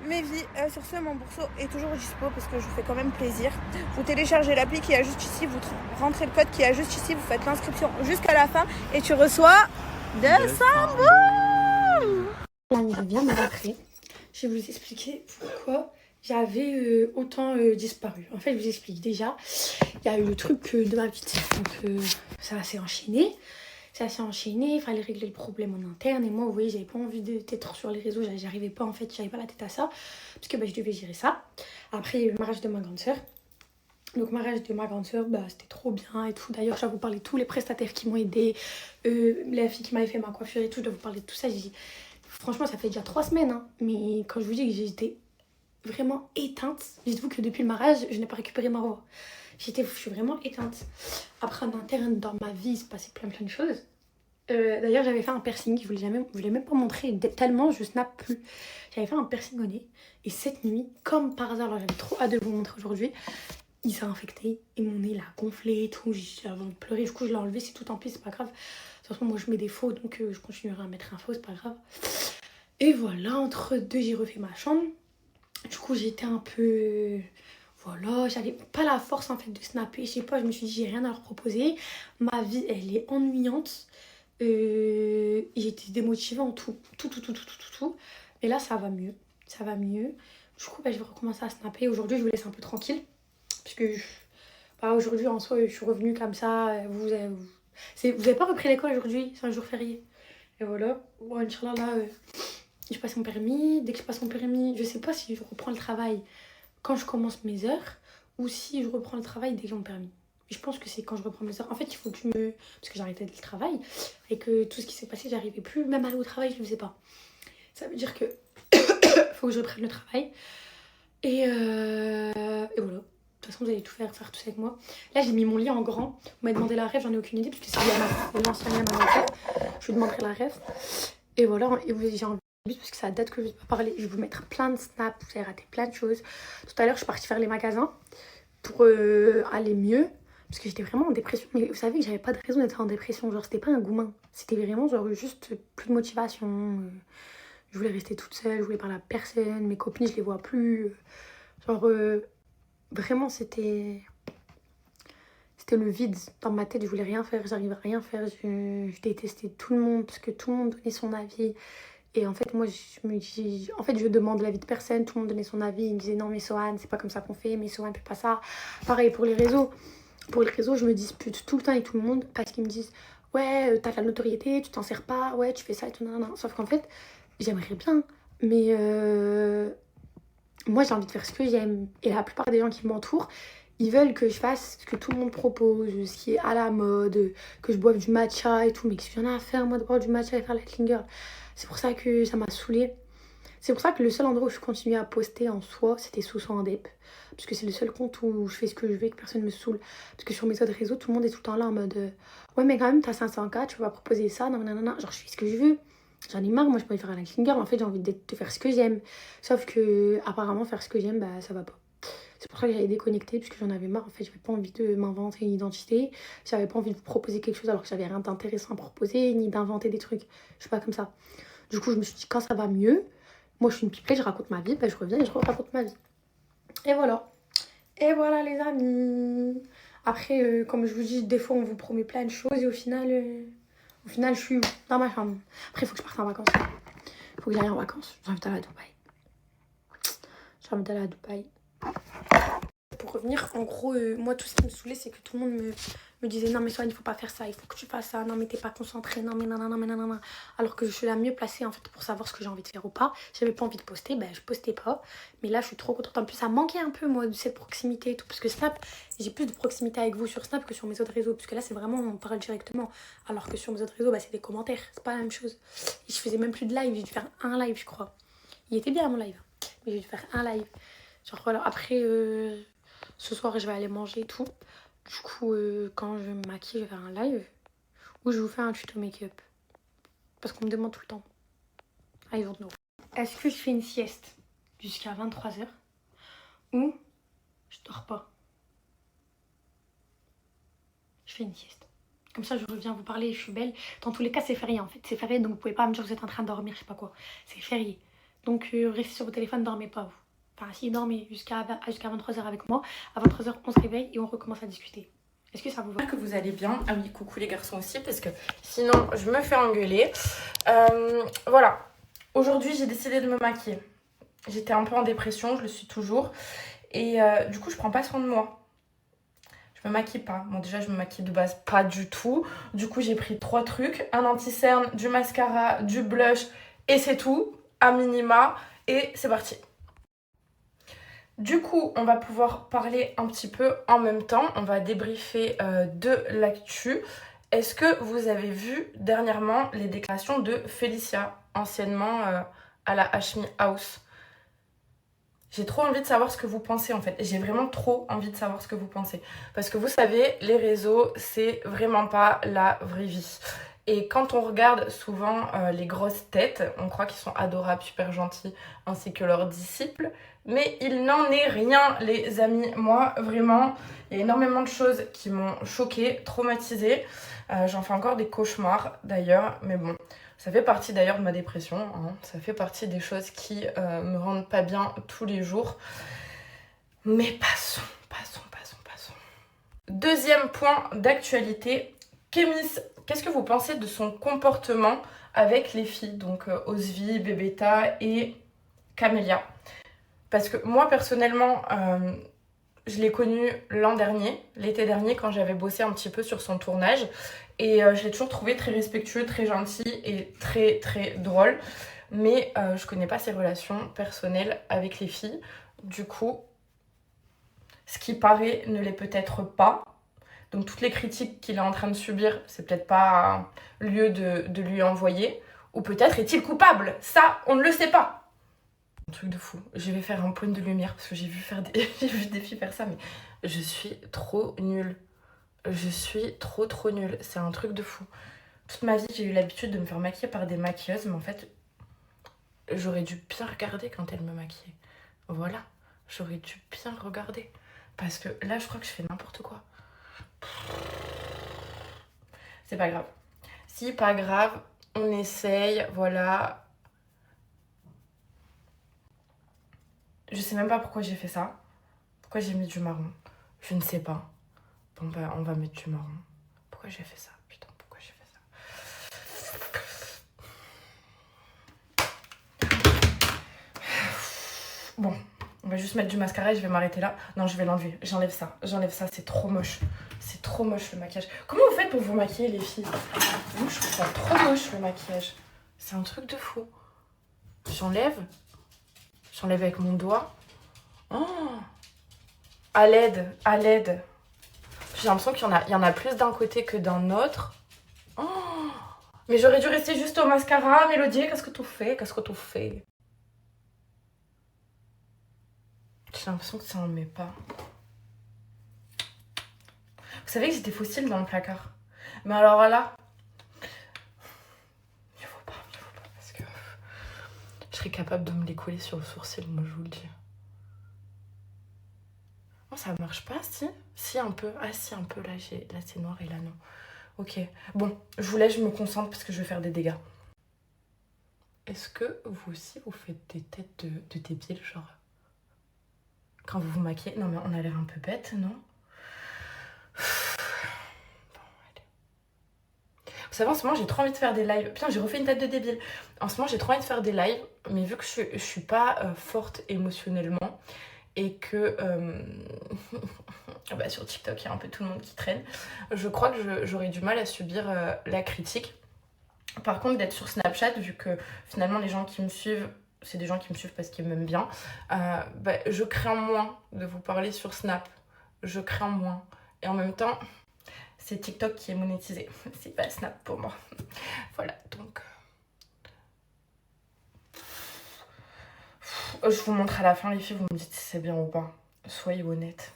Mes vies, sur ce, mon bourseau est toujours dispo parce que je vous fais quand même plaisir. Vous téléchargez l'appli qui est juste ici, vous rentrez le code qui est juste ici, vous faites l'inscription jusqu'à la fin et tu reçois 200 bons. L'ami vient me rappeler. Je vais vous expliquer pourquoi j'avais autant disparu. En fait, je vous explique déjà. Il y a eu le truc de ma petite. Donc, ça s'est enchaîné. Il fallait régler le problème en interne. Et moi, vous voyez, j'avais pas envie d'être sur les réseaux. J'arrivais pas, en fait, j'avais pas la tête à ça. Parce que je devais gérer ça. Après, il y a eu le mariage de ma grande sœur. Donc, mariage de ma grande sœur, c'était trop bien et tout. D'ailleurs, je dois vous parler de tous les prestataires qui m'ont aidé. La fille qui m'avait fait ma coiffure et tout, je dois vous parler de tout ça. Franchement, ça fait déjà 3 semaines. Hein. Mais quand je vous dis que j'étais vraiment éteinte, dites-vous que depuis le mariage, je n'ai pas récupéré ma voix. Je suis vraiment éteinte. Après, en interne, dans ma vie, il se passait plein de choses. D'ailleurs, j'avais fait un piercing, je voulais même pas montrer, tellement je snap plus. J'avais fait un piercing au nez. Et cette nuit, comme par hasard, alors j'avais trop hâte de vous montrer aujourd'hui, il s'est infecté et mon nez il a gonflé et tout. J'avais envie de pleurer, du coup je l'ai enlevé, c'est tout, tant pis, c'est pas grave. De toute façon, moi je mets des faux, donc je continuerai à mettre un faux, c'est pas grave. Et voilà, entre deux, j'ai refait ma chambre. Du coup, j'étais un peu... Voilà, j'avais pas la force en fait de snapper, je sais pas, je me suis dit j'ai rien à leur proposer. Ma vie, elle est ennuyante. J'étais démotivée en tout. Mais là, ça va mieux. Du coup, je vais recommencer à snapper. Aujourd'hui, je vous laisse un peu tranquille. Parce que aujourd'hui, en soi, je suis revenue comme ça. Vous avez pas repris l'école aujourd'hui, c'est un jour férié. Et voilà. Bon, Inch'Allah, là, je passe mon permis. Dès que je passe mon permis, je sais pas si je reprends le travail quand je commence mes heures ou si je reprends le travail dès que j'ai mon permis. Je pense que c'est quand je reprends mes heures. En fait, il faut que je me... Parce que j'ai arrêté le travail et que tout ce qui s'est passé, j'arrivais plus. Même aller au travail, je ne le faisais pas. Ça veut dire que faut que je reprenne le travail. Et voilà. De toute façon, vous allez tout faire tout ça avec moi. Là, j'ai mis mon lit en grand. Vous m'avez demandé la ref, j'en ai aucune idée. Parce que c'est l'ancien lien à ma mère. Je lui demanderai la ref. Et voilà. Et j'ai envie, parce que ça date que je ne vais pas parler. Je vais vous mettre plein de snaps. Vous allez rater plein de choses. Tout à l'heure, je suis partie faire les magasins pour aller mieux. Parce que j'étais vraiment en dépression. Mais vous savez que j'avais pas de raison d'être en dépression. Genre, c'était pas un gourmand. C'était vraiment genre juste plus de motivation. Je voulais rester toute seule. Je voulais parler à personne. Mes copines, je les vois plus. Genre, vraiment, c'était le vide dans ma tête. Je voulais rien faire. J'arrivais à rien faire. Je détestais tout le monde. Parce que tout le monde donnait son avis. Et en fait, moi, je demande l'avis de personne. Tout le monde donnait son avis. Il me disait non, mais Sohan, c'est pas comme ça qu'on fait. Mais Sohan, fais pas ça. Pareil pour les réseaux. Pour les réseaux, je me dispute tout le temps avec tout le monde parce qu'ils me disent ouais, t'as de la notoriété, tu t'en sers pas, ouais, tu fais ça et tout, nan, nan. Sauf qu'en fait, j'aimerais bien, mais moi j'ai envie de faire ce que j'aime. Et la plupart des gens qui m'entourent, ils veulent que je fasse ce que tout le monde propose, ce qui est à la mode, que je boive du matcha et tout. Mais qu'est-ce que j'en ai à faire, moi, de boire du matcha et faire la clean girl? C'est pour ça que ça m'a saoulée. C'est pour ça que le seul endroit où je continuais à poster en soi, c'était sous son dep. Parce que c'est le seul compte où je fais ce que je veux et que personne me saoule. Parce que sur mes autres réseaux, tout le monde est tout le temps là en mode ouais, mais quand même, t'as 500K, tu peux pas proposer ça, non, non, non, non. Genre, je fais ce que je veux. J'en ai marre, moi, je peux faire la clean girl. En fait, j'ai envie de faire ce que j'aime. Sauf que, apparemment, faire ce que j'aime, bah, ça va pas. C'est pour ça que j'avais déconnecté, puisque j'en avais marre. En fait, j'avais pas envie de m'inventer une identité. J'avais pas envie de proposer quelque chose alors que j'avais rien d'intéressant à proposer, ni d'inventer des trucs. Je suis pas comme ça. Du coup, je me suis dit, quand ça va mieux, moi, je suis une pipelette, je raconte ma vie, bah, je reviens et je raconte ma vie. Et voilà. Et voilà, les amis. Après, comme je vous dis, des fois, on vous promet plein de choses et au final, je suis dans ma chambre. Après, il faut que je parte en vacances. Il faut que j'aille en vacances. J'ai envie d'aller à Dubaï. J'ai envie d'aller à Dubaï. Pour revenir, en gros, moi, tout ce qui me saoulait, c'est que tout le monde me disait non, mais Sohan, il faut pas faire ça, il faut que tu fasses ça, non, mais t'es pas concentrée, non, mais nanana, mais nanana. Alors que je suis la mieux placée, en fait, pour savoir ce que j'ai envie de faire ou pas. J'avais pas envie de poster, ben, je postais pas. Mais là, je suis trop contente. En plus, ça manquait un peu, moi, de cette proximité et tout. Parce que Snap, j'ai plus de proximité avec vous sur Snap que sur mes autres réseaux. Parce que là, c'est vraiment, on parle directement. Alors que sur mes autres réseaux, bah, c'est des commentaires. C'est pas la même chose. Et je faisais même plus de live. J'ai dû faire un live, je crois. Il était bien, mon live. Mais j'ai dû faire un live. Genre, voilà. Après, ce soir, je vais aller manger et tout. Du coup, quand je me maquille, je vais faire un live où je vous fais un tuto make-up. Parce qu'on me demande tout le temps. I don't know. Est-ce que je fais une sieste jusqu'à 23h ou je dors pas? Je fais une sieste. Comme ça, je reviens vous parler, je suis belle. Dans tous les cas, c'est férié en fait. C'est férié, donc vous pouvez pas me dire que vous êtes en train de dormir, je sais pas quoi. C'est férié. Donc, restez sur vos téléphones, dormez pas vous. Enfin, si, dormez jusqu'à 23h avec moi. À 23h, on se réveille et on recommence à discuter. Est-ce que ça vous va? J'espère que vous allez bien. Ah oui, coucou les garçons aussi, parce que sinon, je me fais engueuler. Voilà. Aujourd'hui, j'ai décidé de me maquiller. J'étais un peu en dépression, je le suis toujours. Et du coup, je prends pas soin de moi. Je me maquille pas. Bon, déjà, je me maquille de base pas du tout. Du coup, j'ai pris 3 trucs. Un anti-cerne, du mascara, du blush. Et c'est tout, à minima. Et c'est parti. Du coup, on va pouvoir parler un petit peu en même temps. On va débriefer de l'actu. Est-ce que vous avez vu dernièrement les déclarations de Félicia, anciennement à la Hashmi House? J'ai trop envie de savoir ce que vous pensez en fait. J'ai vraiment trop envie de savoir ce que vous pensez. Parce que vous savez, les réseaux, c'est vraiment pas la vraie vie. Et quand on regarde souvent les grosses têtes, on croit qu'ils sont adorables, super gentils, ainsi que leurs disciples. Mais il n'en est rien, les amis. Moi, vraiment, il y a énormément de choses qui m'ont choquée, traumatisée. J'en fais encore des cauchemars, d'ailleurs. Mais bon, ça fait partie d'ailleurs de ma dépression. Hein. Ça fait partie des choses qui me rendent pas bien tous les jours. Mais passons. Deuxième point d'actualité. Kémis, qu'est-ce que vous pensez de son comportement avec les filles? Donc Ozvi, Bébéta et Camélia. Parce que moi, personnellement, je l'ai connu l'an dernier, l'été dernier, quand j'avais bossé un petit peu sur son tournage. Et je l'ai toujours trouvé très respectueux, très gentil et très, très drôle. Mais je connais pas ses relations personnelles avec les filles. Du coup, ce qui paraît ne l'est peut-être pas. Donc toutes les critiques qu'il est en train de subir, c'est peut-être pas lieu de lui envoyer. Ou peut-être est-il coupable. Ça, on ne le sait pas. Un truc de fou. Je vais faire un point de lumière parce que j'ai vu des filles faire ça, mais je suis trop nulle. Je suis trop nulle. C'est un truc de fou. Toute ma vie, j'ai eu l'habitude de me faire maquiller par des maquilleuses, mais en fait, j'aurais dû bien regarder quand elles me maquillaient. Voilà, j'aurais dû bien regarder. Parce que là, je crois que je fais n'importe quoi. C'est pas grave. Si, pas grave, on essaye, voilà. Je sais même pas pourquoi j'ai fait ça. Pourquoi j'ai mis du marron. Je ne sais pas. Bon bah, on va mettre du marron. Pourquoi j'ai fait ça? Putain, pourquoi j'ai fait ça? Bon, on va juste mettre du mascara et je vais m'arrêter là. Non, je vais l'enlever. J'enlève ça, c'est trop moche. C'est trop moche le maquillage. Comment vous faites pour vous maquiller les filles? Moi je trouve ça trop moche le maquillage. C'est un truc de fou. J'enlève avec mon doigt. Oh, à l'aide. J'ai l'impression qu'il y en a plus d'un côté que d'un autre. Oh, mais j'aurais dû rester juste au mascara. Mélodie, qu'est-ce que tu fais? J'ai l'impression que ça en met pas. Vous savez que j'étais fossile dans le placard. Mais alors là, il faut pas parce que je serais capable de me les coller sur le sourcil, moi je vous le dis. Non, ça marche pas, si? Si, un peu. Ah si, un peu, là c'est noir et là non. Ok, bon, je vous laisse, je me concentre parce que je vais faire des dégâts. Est-ce que vous aussi, vous faites des têtes de débiles, genre quand vous vous maquillez? Non mais on a l'air un peu bête, non? Bon, allez. Vous savez, en ce moment, j'ai trop envie de faire des lives. Putain, j'ai refait une tête de débile. En ce moment, j'ai trop envie de faire des lives, mais vu que je suis pas forte émotionnellement et que bah, sur TikTok, il y a un peu tout le monde qui traîne, je crois que j'aurais du mal à subir la critique. Par contre, d'être sur Snapchat, vu que finalement, les gens qui me suivent, c'est des gens qui me suivent parce qu'ils m'aiment bien, bah, je crains moins de vous parler sur Snap. Je crains moins. Et en même temps, c'est TikTok qui est monétisé. C'est pas Snap pour moi. Voilà, donc... Je vous montre à la fin, les filles, vous me dites si c'est bien ou pas. Soyez honnêtes.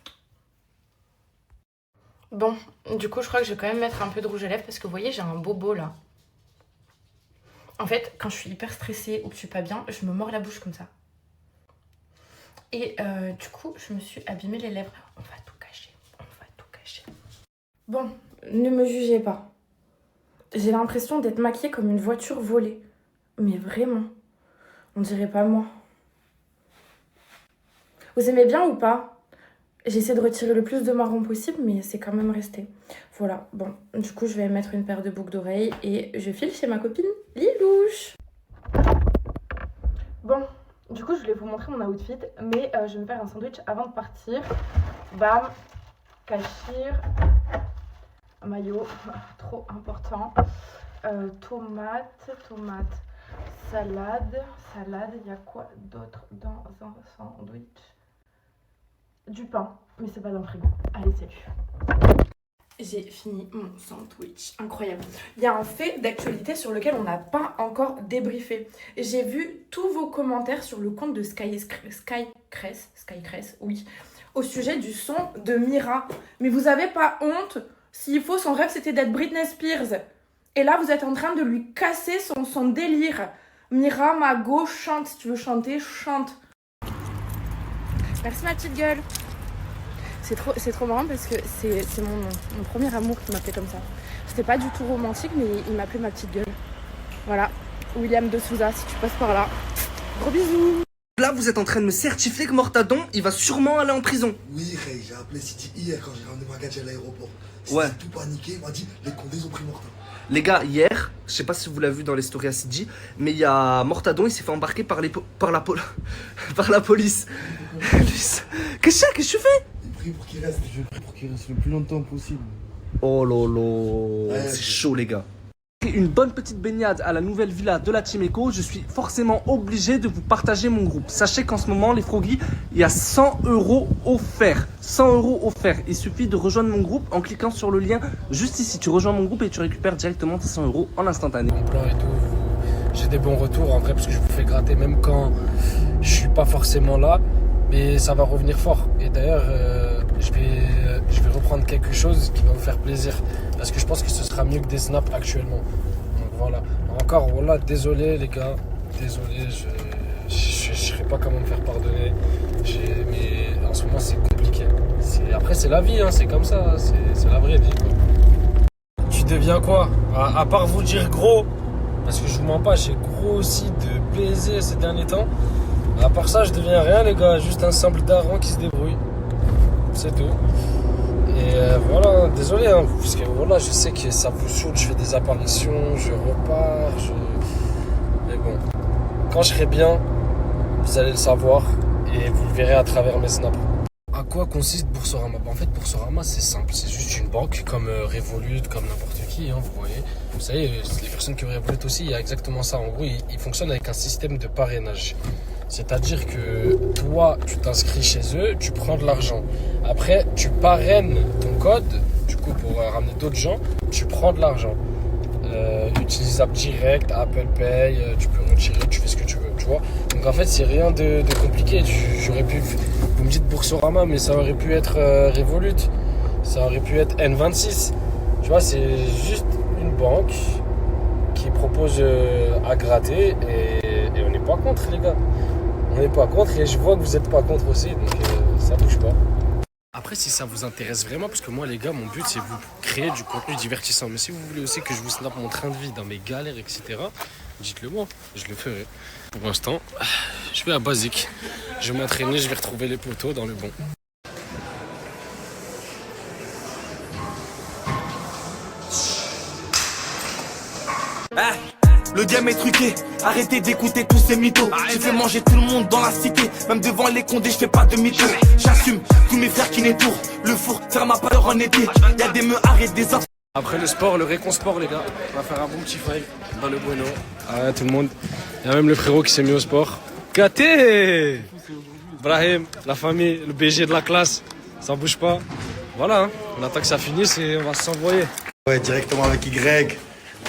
Bon, du coup, je crois que je vais quand même mettre un peu de rouge à lèvres parce que vous voyez, j'ai un bobo là. En fait, quand je suis hyper stressée ou que je suis pas bien, je me mords la bouche comme ça. Et du coup, je me suis abîmé les lèvres. On va tout cacher. Bon, ne me jugez pas. J'ai l'impression d'être maquillée comme une voiture volée. Mais vraiment, on dirait pas moi. Vous aimez bien ou pas? J'essaie de retirer le plus de marron possible, mais c'est quand même resté. Voilà, bon, du coup, je vais mettre une paire de boucles d'oreilles et je file chez ma copine Lilouche. Bon, du coup, je voulais vous montrer mon outfit, mais je vais me faire un sandwich avant de partir. Bam, cachir, maillot, trop important. Tomate, salade, il y a quoi d'autre dans un sandwich? Du pain, mais c'est pas dans le frigo. Allez, salut. J'ai fini mon sandwich. Incroyable. Il y a un fait d'actualité sur lequel on n'a pas encore débriefé. J'ai vu tous vos commentaires sur le compte de Skycress, oui, au sujet du son de Mira. Mais vous avez pas honte? S'il faut, son rêve c'était d'être Britney Spears. Et là, vous êtes en train de lui casser son délire. Mira, ma go, chante. Si tu veux chanter, chante. Merci ma petite gueule. C'est trop marrant parce que c'est mon premier amour qui m'appelait comme ça. C'était pas du tout romantique, mais il m'appelait ma petite gueule. Voilà, William de Souza, si tu passes par là. Gros bisous. Là, vous êtes en train de me certifier que Mortadon, il va sûrement aller en prison. Oui, Ray, j'ai appelé City hier quand j'ai ramené ma gadget à l'aéroport. Ouais. Tout paniqué, il m'a dit les condés ont pris Mortadon. Les gars, hier, je sais pas si vous l'avez vu dans les stories à Sidi, mais il y a Mortadon, il s'est fait embarquer par la police. Qu'est-ce que tu fais? Je prie pour qu'il reste le plus longtemps possible. Oh lolo, c'est chaud les gars. Une bonne petite baignade à la nouvelle villa de la Team Eco, je suis forcément obligé de vous partager mon groupe. Sachez qu'en ce moment, les froggies, il y a 100 € offerts. 100 € offerts. Il suffit de rejoindre mon groupe en cliquant sur le lien juste ici. Tu rejoins mon groupe et tu récupères directement tes 100 € en instantané. Mon plan et tout, j'ai des bons retours en vrai parce que je vous fais gratter même quand je suis pas forcément là. Mais ça va revenir fort. Et d'ailleurs, je vais reprendre quelque chose qui va vous faire plaisir. Parce que je pense que ce sera mieux que des snaps actuellement. Donc voilà. Encore, voilà, désolé les gars. Désolé, je ne saurais pas comment me faire pardonner. Mais en ce moment, c'est compliqué. Après, c'est la vie, hein, c'est comme ça. C'est la vraie vie, quoi. Tu deviens quoi? À part vous dire gros, parce que je vous mens pas, j'ai gros aussi de plaisir ces derniers temps. À part ça, je deviens rien, les gars. Juste un simple daron qui se débrouille. C'est tout. Et voilà, désolé, hein, parce que voilà, je sais que ça vous saoule. Je fais des apparitions, je repars. Mais bon, quand je serai bien, vous allez le savoir et vous le verrez à travers mes snaps. À quoi consiste Boursorama? En fait, Boursorama, c'est simple. C'est juste une banque comme Revolut, comme n'importe qui, hein, vous voyez. Vous savez, les personnes qui ont Revolut aussi, il y a exactement ça. En gros, il fonctionne avec un système de parrainage. C'est-à-dire que toi, tu t'inscris chez eux, tu prends de l'argent. Après, tu parraines ton code, du coup, pour ramener d'autres gens, tu prends de l'argent. Utilisable direct, Apple Pay, tu peux retirer, tu fais ce que tu veux, tu vois. Donc en fait, c'est rien de compliqué. J'aurais pu, vous me dites Boursorama, mais ça aurait pu être Revolut, ça aurait pu être N26. Tu vois, c'est juste une banque qui propose à gratter et on n'est pas contre, les gars. On n'est pas contre et je vois que vous n'êtes pas contre aussi, donc ça bouge pas. Après, si ça vous intéresse vraiment, parce que moi, les gars, mon but, c'est vous créer du contenu divertissant. Mais si vous voulez aussi que je vous snap mon train de vie dans mes galères, etc., dites-le moi, je le ferai. Pour l'instant, je vais à Basique. Je vais m'entraîner, je vais retrouver les poteaux dans le bon. Ah, le game est truqué, arrêtez d'écouter tous ces mythos. J'ai fait manger tout le monde dans la cité, même devant les condés je fais pas de mythos. J'assume tous mes frères qui n'étourent, le four ferme ma peur en été. Y'a des meuhards et des enfants. Après le sport, le récon sport les gars, on va faire un bon petit five dans le bueno. Ah tout le monde, il y a même le frérot qui s'est mis au sport. Katé Brahim, la famille, le BG de la classe, ça bouge pas. Voilà, hein. On attend que ça finisse et on va s'envoyer. Ouais, directement avec Y.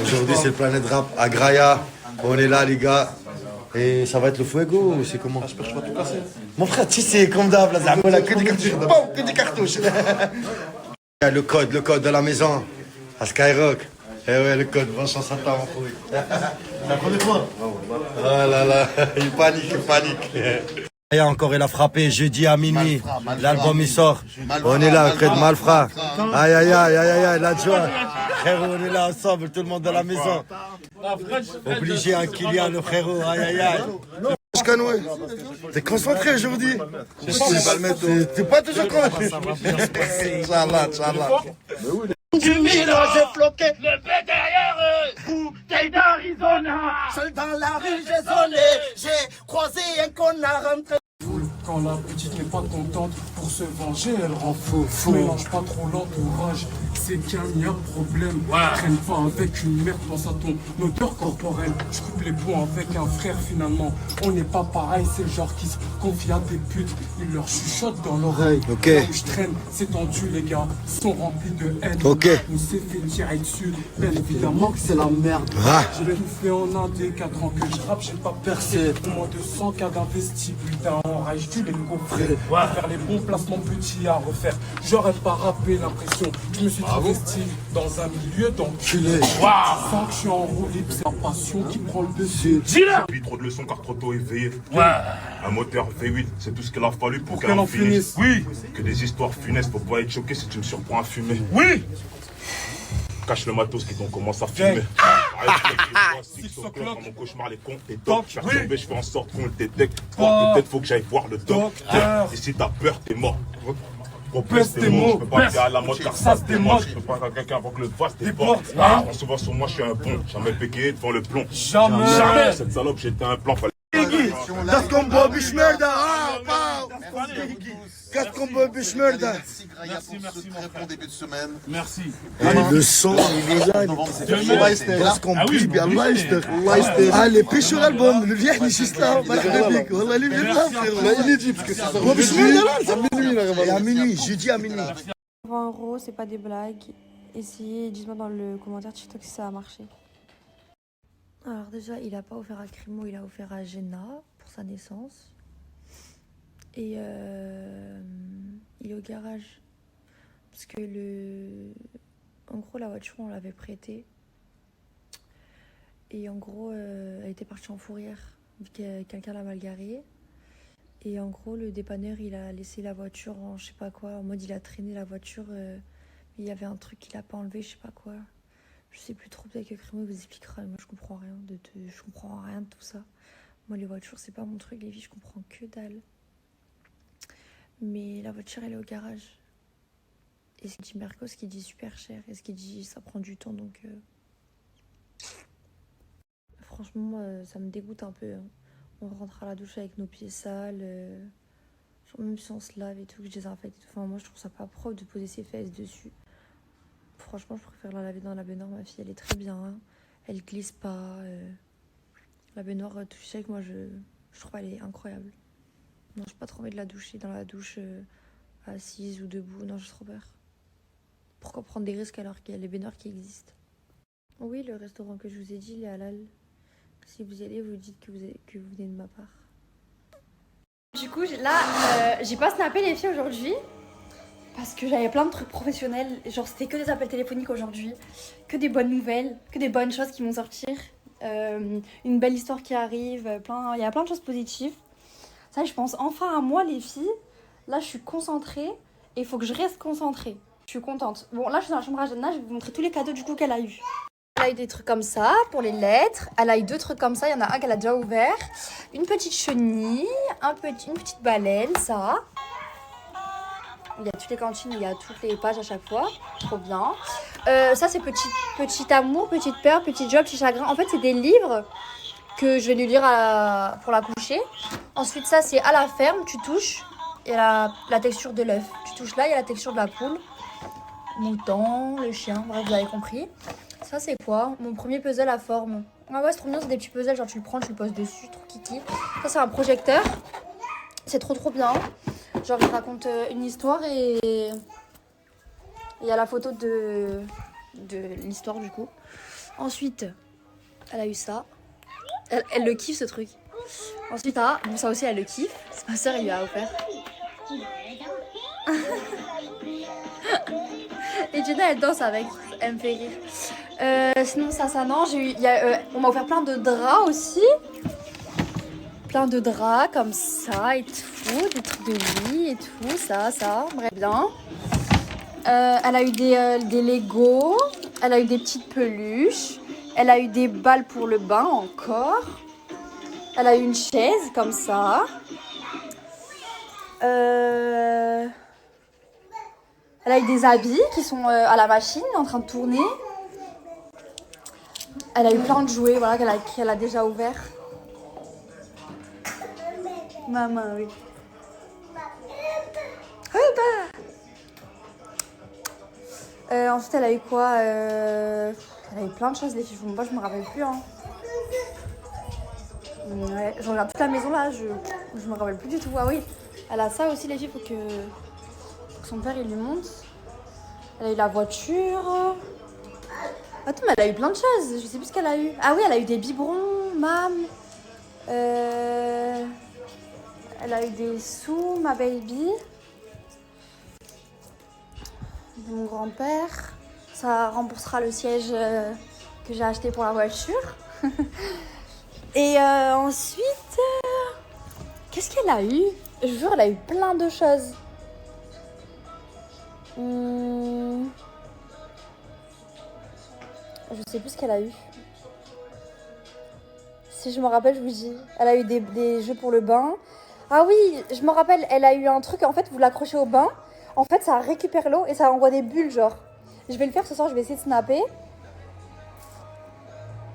Aujourd'hui, c'est le Planète Rap à Graia. On est là, les gars. Et ça va être le fuego ou c'est comment? J'espère que je vais tout casser. Mon frère, tu sais, comme d'hab, là, que des cartouches. Que des cartouches. Le code de la maison. À Skyrock. Eh ouais, le code. Bonne chance à toi, mon frère. C'est la première fois. Oh là là, il panique. Et encore, il a frappé jeudi à minuit. L'album il sort. On est là, près de Malfra. Aïe, la joie. Frérot, on est là ensemble, tout le monde dans la maison. Obligé à Kylian, le frérot. Aïe. T'es concentré aujourd'hui. T'es pas toujours concentré. Inch'Allah. Du Milan, j'ai floqué le B derrière eux. Bouteille d'Arizona. Seul dans la rue, j'ai zoné. J'ai croisé un connard rentré. Quand la petite n'est pas contente, pour se venger, elle rend faux. Mélange pas trop l'entourage, c'est qu'il y a un problème. Traîne pas avec une merde, pense à ton odeur corporelle. Je coupe les ponts avec un frère finalement. On n'est pas pareil, c'est le genre qui se confie à des putes. Il leur chuchote dans l'oreille. Ok. Là où je traîne, c'est tendu, les gars. Sont remplis de haine. Ok. On s'est fait tirer dessus. Bien évidemment que c'est la merde. J'ai tout fait en un des 4 ans que je rappe, j'ai pas percé. Moins de 100 cas d'investi, putain, on rage les coffrets, faire les bons placements petits à refaire. J'aurais pas rappé l'impression. Je me suis investi dans un milieu d'enculés. Sans que je suis en roue libre, c'est la passion qui prend le dessus. Dis-le! Trop de leçons car trop tôt éveillé. Un moteur V8, c'est tout ce qu'il a fallu pour qu'elle en finisse. Oui! Que des histoires funestes pour pas être choqué si tu me surprends à fumer. Oui! Cache le matos qui t'ont commencé à fumer. Dans mon cauchemar, les comptes et tocs. Je fais en sorte qu'on le détecte. Peut-être faut que j'aille voir le docteur. Et si t'as peur, t'es mort. Pèse tes mots, je peux pas dire à la mode car ça se démoche. Je peux pas faire quelqu'un avant que le vase déborde. Souvent sur moi, je suis un pont. Jamais péqué devant le plomb. Jamais. Cette salope, j'étais un plan. Das kommt Bobby Schmörder. 4 combos Bushmeld. Merci, merci, mon frère. Bon début de semaine. Merci. Le son, il est là. Parce qu'on plie bien Leicester. Ah, les pêcheurs album. Le vieil, il est juste là. Wallah, il est là, frère. Il est dit, parce que ça sort à minuit, jeudi à minuit. 20 €, c'est pas des blagues. Essayez, dites-moi dans le commentaire TikTok si ça a marché. Alors déjà, il a pas offert à Crimo, il a offert à Jenna pour sa naissance. Et il est au garage. Parce que en gros, la voiture, on l'avait prêtée. Et en gros, elle était partie en fourrière, vu que quelqu'un l'a mal garée. Et en gros, le dépanneur, il a laissé la voiture en je sais pas quoi, en mode il a traîné la voiture. Il y avait un truc qu'il a pas enlevé, je sais pas quoi. Je sais plus trop, peut-être que Crimo vous expliquera. Moi, je comprends rien je comprends rien de tout ça. Moi, les voitures, c'est pas mon truc, les vies, je comprends que dalle. Mais la voiture, elle est au garage. Et ce qu'il dit Merco, ce qu'il dit super cher. Et ce qu'il dit, ça prend du temps, donc... Franchement, ça me dégoûte un peu. Hein. On rentre à la douche avec nos pieds sales. Genre, même si on se lave et tout, que je désinfecte et tout. Enfin, moi, je trouve ça pas propre de poser ses fesses dessus. Franchement, je préfère la laver dans la baignoire. Ma fille, elle est très bien. Hein. Elle glisse pas. La baignoire touche sec, moi, je trouve elle est incroyable. Non, j'ai pas trop envie de la doucher dans la douche assise ou debout. Non, j'ai trop peur. Pourquoi prendre des risques alors qu'il y a les baignoires qui existent? Oui, le restaurant que je vous ai dit, il est halal. Si vous y allez, vous dites que vous venez de ma part. Du coup, là, j'ai pas snappé les filles aujourd'hui. Parce que j'avais plein de trucs professionnels. Genre, c'était que des appels téléphoniques aujourd'hui. Que des bonnes nouvelles. Que des bonnes choses qui vont sortir. Une belle histoire qui arrive. Il y a plein de choses positives. Ça, je pense enfin à moi, les filles. Là, je suis concentrée. Et il faut que je reste concentrée. Je suis contente. Bon, là, je suis dans la chambre à Jenna. Je vais vous montrer tous les cadeaux du coup qu'elle a eu. Elle a eu des trucs comme ça pour les lettres. Elle a eu 2 trucs comme ça. Il y en a un qu'elle a déjà ouvert. Une petite chenille. Une petite baleine, ça. Il y a toutes les cantines, il y a toutes les pages à chaque fois. Trop bien. Ça, c'est petit amour, petite peur, petit job, petit chagrin. En fait, c'est des livres que je vais lui lire pour la coucher. Ensuite, ça, c'est à la ferme. Tu touches. Il y a la texture de l'œuf. Tu touches là, il y a la texture de la poule. Mouton, le chien. Bref, vous avez compris. Ça, c'est quoi? Mon premier puzzle à forme. Ah ouais, c'est trop bien. C'est des petits puzzles. Genre, tu le prends, tu le poses dessus. Trop kiki. Ça, c'est un projecteur. C'est trop bien. Genre, il raconte une histoire et il y a la photo de l'histoire du coup. Ensuite, elle a eu ça. Elle le kiffe ce truc. Ensuite, bon, ça aussi, elle le kiffe. C'est ma soeur, elle lui a offert. Et Jenna, elle danse avec. Elle me fait rire. Sinon, ça, non. On m'a offert plein de draps aussi. Plein de draps comme ça et tout, des trucs de lit et tout, ça, bref, bien. Elle a eu des Lego, elle a eu des petites peluches, elle a eu des balles pour le bain encore, elle a eu une chaise comme ça. Elle a eu des habits qui sont à la machine en train de tourner. Elle a eu plein de jouets, voilà, qu'elle a déjà ouvert. Maman, oui. Ensuite, elle a eu quoi? Elle a eu plein de choses, les filles. Moi, je me rappelle plus. Hein. Ouais, je regarde toute la maison là, je me rappelle plus du tout. Ah oui, elle a ça aussi, les filles. Faut que son père il lui monte. Elle a eu la voiture. Attends, mais elle a eu plein de choses. Je sais plus ce qu'elle a eu. Ah oui, elle a eu des biberons, mam. Elle a eu des sous, ma baby. De mon grand-père. Ça remboursera le siège que j'ai acheté pour la voiture. Et ensuite, qu'est-ce qu'elle a eu? Je vous jure, elle a eu plein de choses. Je sais plus ce qu'elle a eu. Si je me rappelle, je vous dis. Elle a eu des jeux pour le bain. Ah oui, je me rappelle, elle a eu un truc, en fait, vous l'accrochez au bain. En fait, ça récupère l'eau et ça envoie des bulles, genre. Je vais le faire ce soir, je vais essayer de snapper.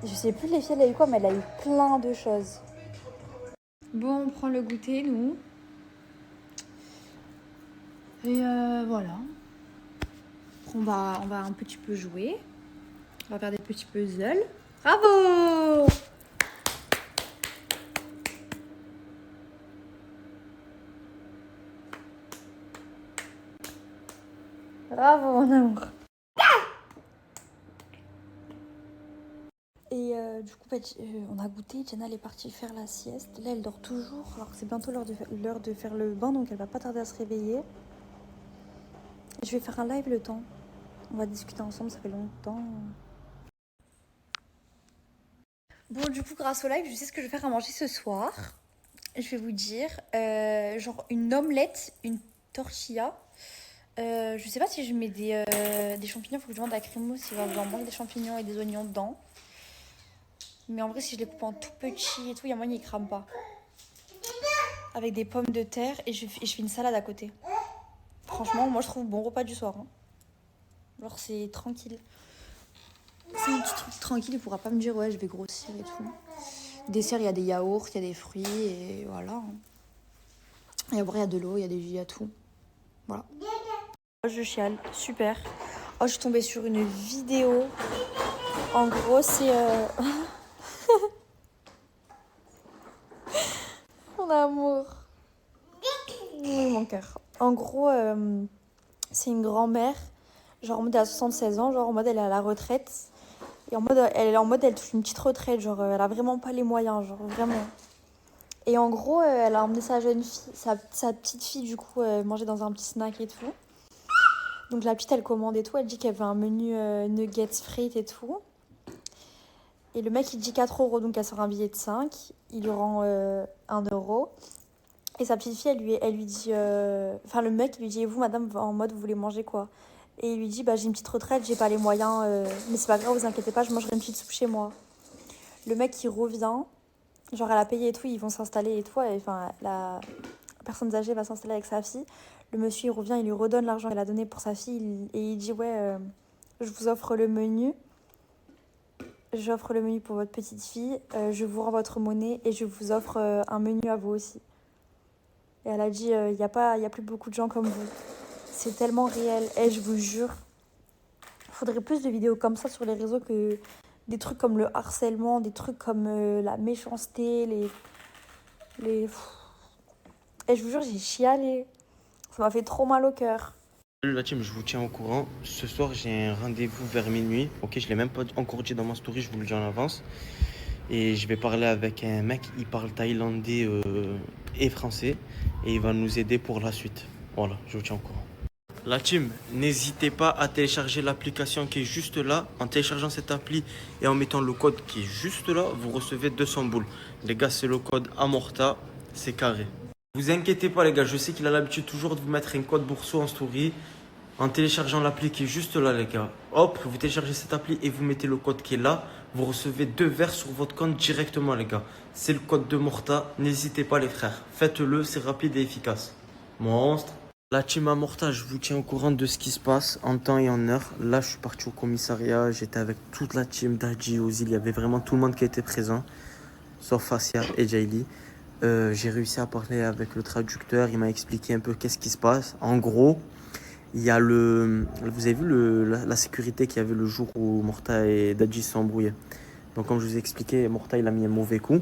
Je sais plus les filles, elle a eu quoi, mais elle a eu plein de choses. Bon, on prend le goûter, nous. Et voilà. On va un petit peu jouer. On va faire des petits puzzles. Bravo! Bravo mon amour. Et du coup, on a goûté. Jenna elle est partie faire la sieste. Là, elle dort toujours. Alors que c'est bientôt l'heure de faire le bain, donc elle va pas tarder à se réveiller. Je vais faire un live le temps. On va discuter ensemble, ça fait longtemps. Bon, du coup, grâce au live, je sais ce que je vais faire à manger ce soir. Je vais vous dire, genre une omelette, une tortilla. Je sais pas si je mets des champignons, il faut que je demande à Crimo s'il va vouloir manger des champignons et des oignons dedans. Mais en vrai, si je les coupe en tout petit et tout, il y a moyen qu'ils crament pas. Avec des pommes de terre et je fais une salade à côté. Franchement, moi je trouve bon repas du soir. Hein. Alors c'est tranquille. C'est un petit truc tranquille, il pourra pas me dire ouais je vais grossir et tout. Dessert, il y a des yaourts, il y a des fruits et voilà. Et après il y a de l'eau, il y a tout. Voilà. Je chiale, super. Oh, je suis tombée sur une vidéo. En gros, c'est... Mon amour. Mon cœur. En gros, c'est une grand-mère, genre en mode elle a 76 ans, genre en mode elle est à la retraite. Et elle touche une petite retraite, genre elle a vraiment pas les moyens, genre vraiment. Et en gros, elle a emmené sa jeune fille, sa petite fille du coup, manger dans un petit snack et tout. Donc la petite elle commande et tout, elle dit qu'elle veut un menu nuggets frites et tout. Et le mec il dit 4 €, donc elle sort un billet de 5, il lui rend 1 €. Et sa petite fille, elle lui dit... Enfin, le mec lui dit, et vous, madame, en mode, vous voulez manger quoi? Et il lui dit, bah, j'ai une petite retraite, j'ai pas les moyens, mais c'est pas grave, vous inquiétez pas, je mangerai une petite soupe chez moi. Le mec, il revient, genre, elle a payé et tout, ils vont s'installer et tout, enfin, la personne âgée va s'installer avec sa fille. Le monsieur, il revient, il lui redonne l'argent qu'elle a donné pour sa fille, et il dit, ouais, je vous offre le menu. J'offre le menu pour votre petite fille, je vous rends votre monnaie, et je vous offre un menu à vous aussi. Et elle a dit, il y a plus beaucoup de gens comme vous. C'est tellement réel. Et je vous jure, il faudrait plus de vidéos comme ça sur les réseaux que des trucs comme le harcèlement, des trucs comme la méchanceté, Et je vous jure, j'ai chialé. Ça m'a fait trop mal au cœur. Salut la team, je vous tiens au courant. Ce soir, j'ai un rendez-vous vers minuit. Ok, je ne l'ai même pas encore dit dans ma story, je vous le dis en avance. Et je vais parler avec un mec, il parle thaïlandais et français. Et il va nous aider pour la suite. Voilà, je vous tiens au courant. La team, n'hésitez pas à télécharger l'application qui est juste là. En téléchargeant cette appli et en mettant le code qui est juste là, vous recevez 200 boules. Les gars, c'est le code AMORTA, c'est carré. Vous inquiétez pas les gars, je sais qu'il a l'habitude toujours de vous mettre un code bourseau en story. En téléchargeant l'appli qui est juste là les gars, hop, vous téléchargez cette appli et vous mettez le code qui est là. Vous recevez 2 verres sur votre compte directement les gars. C'est le code de Morta, n'hésitez pas les frères. Faites-le, c'est rapide et efficace. Monstre. La team Amorta, je vous tiens au courant de ce qui se passe en temps et en heure. Là, je suis parti au commissariat, j'étais avec toute la team d'Adji, Ozil. Il y avait vraiment tout le monde qui était présent, sauf Fassia et Jaylee. J'ai réussi à parler avec le traducteur, il m'a expliqué un peu qu'est-ce qui se passe. En gros, il y a vous avez vu la sécurité qu'il y avait le jour où Morta et Dadji se sont embrouillés. Donc comme je vous ai expliqué, Morta il a mis un mauvais coup.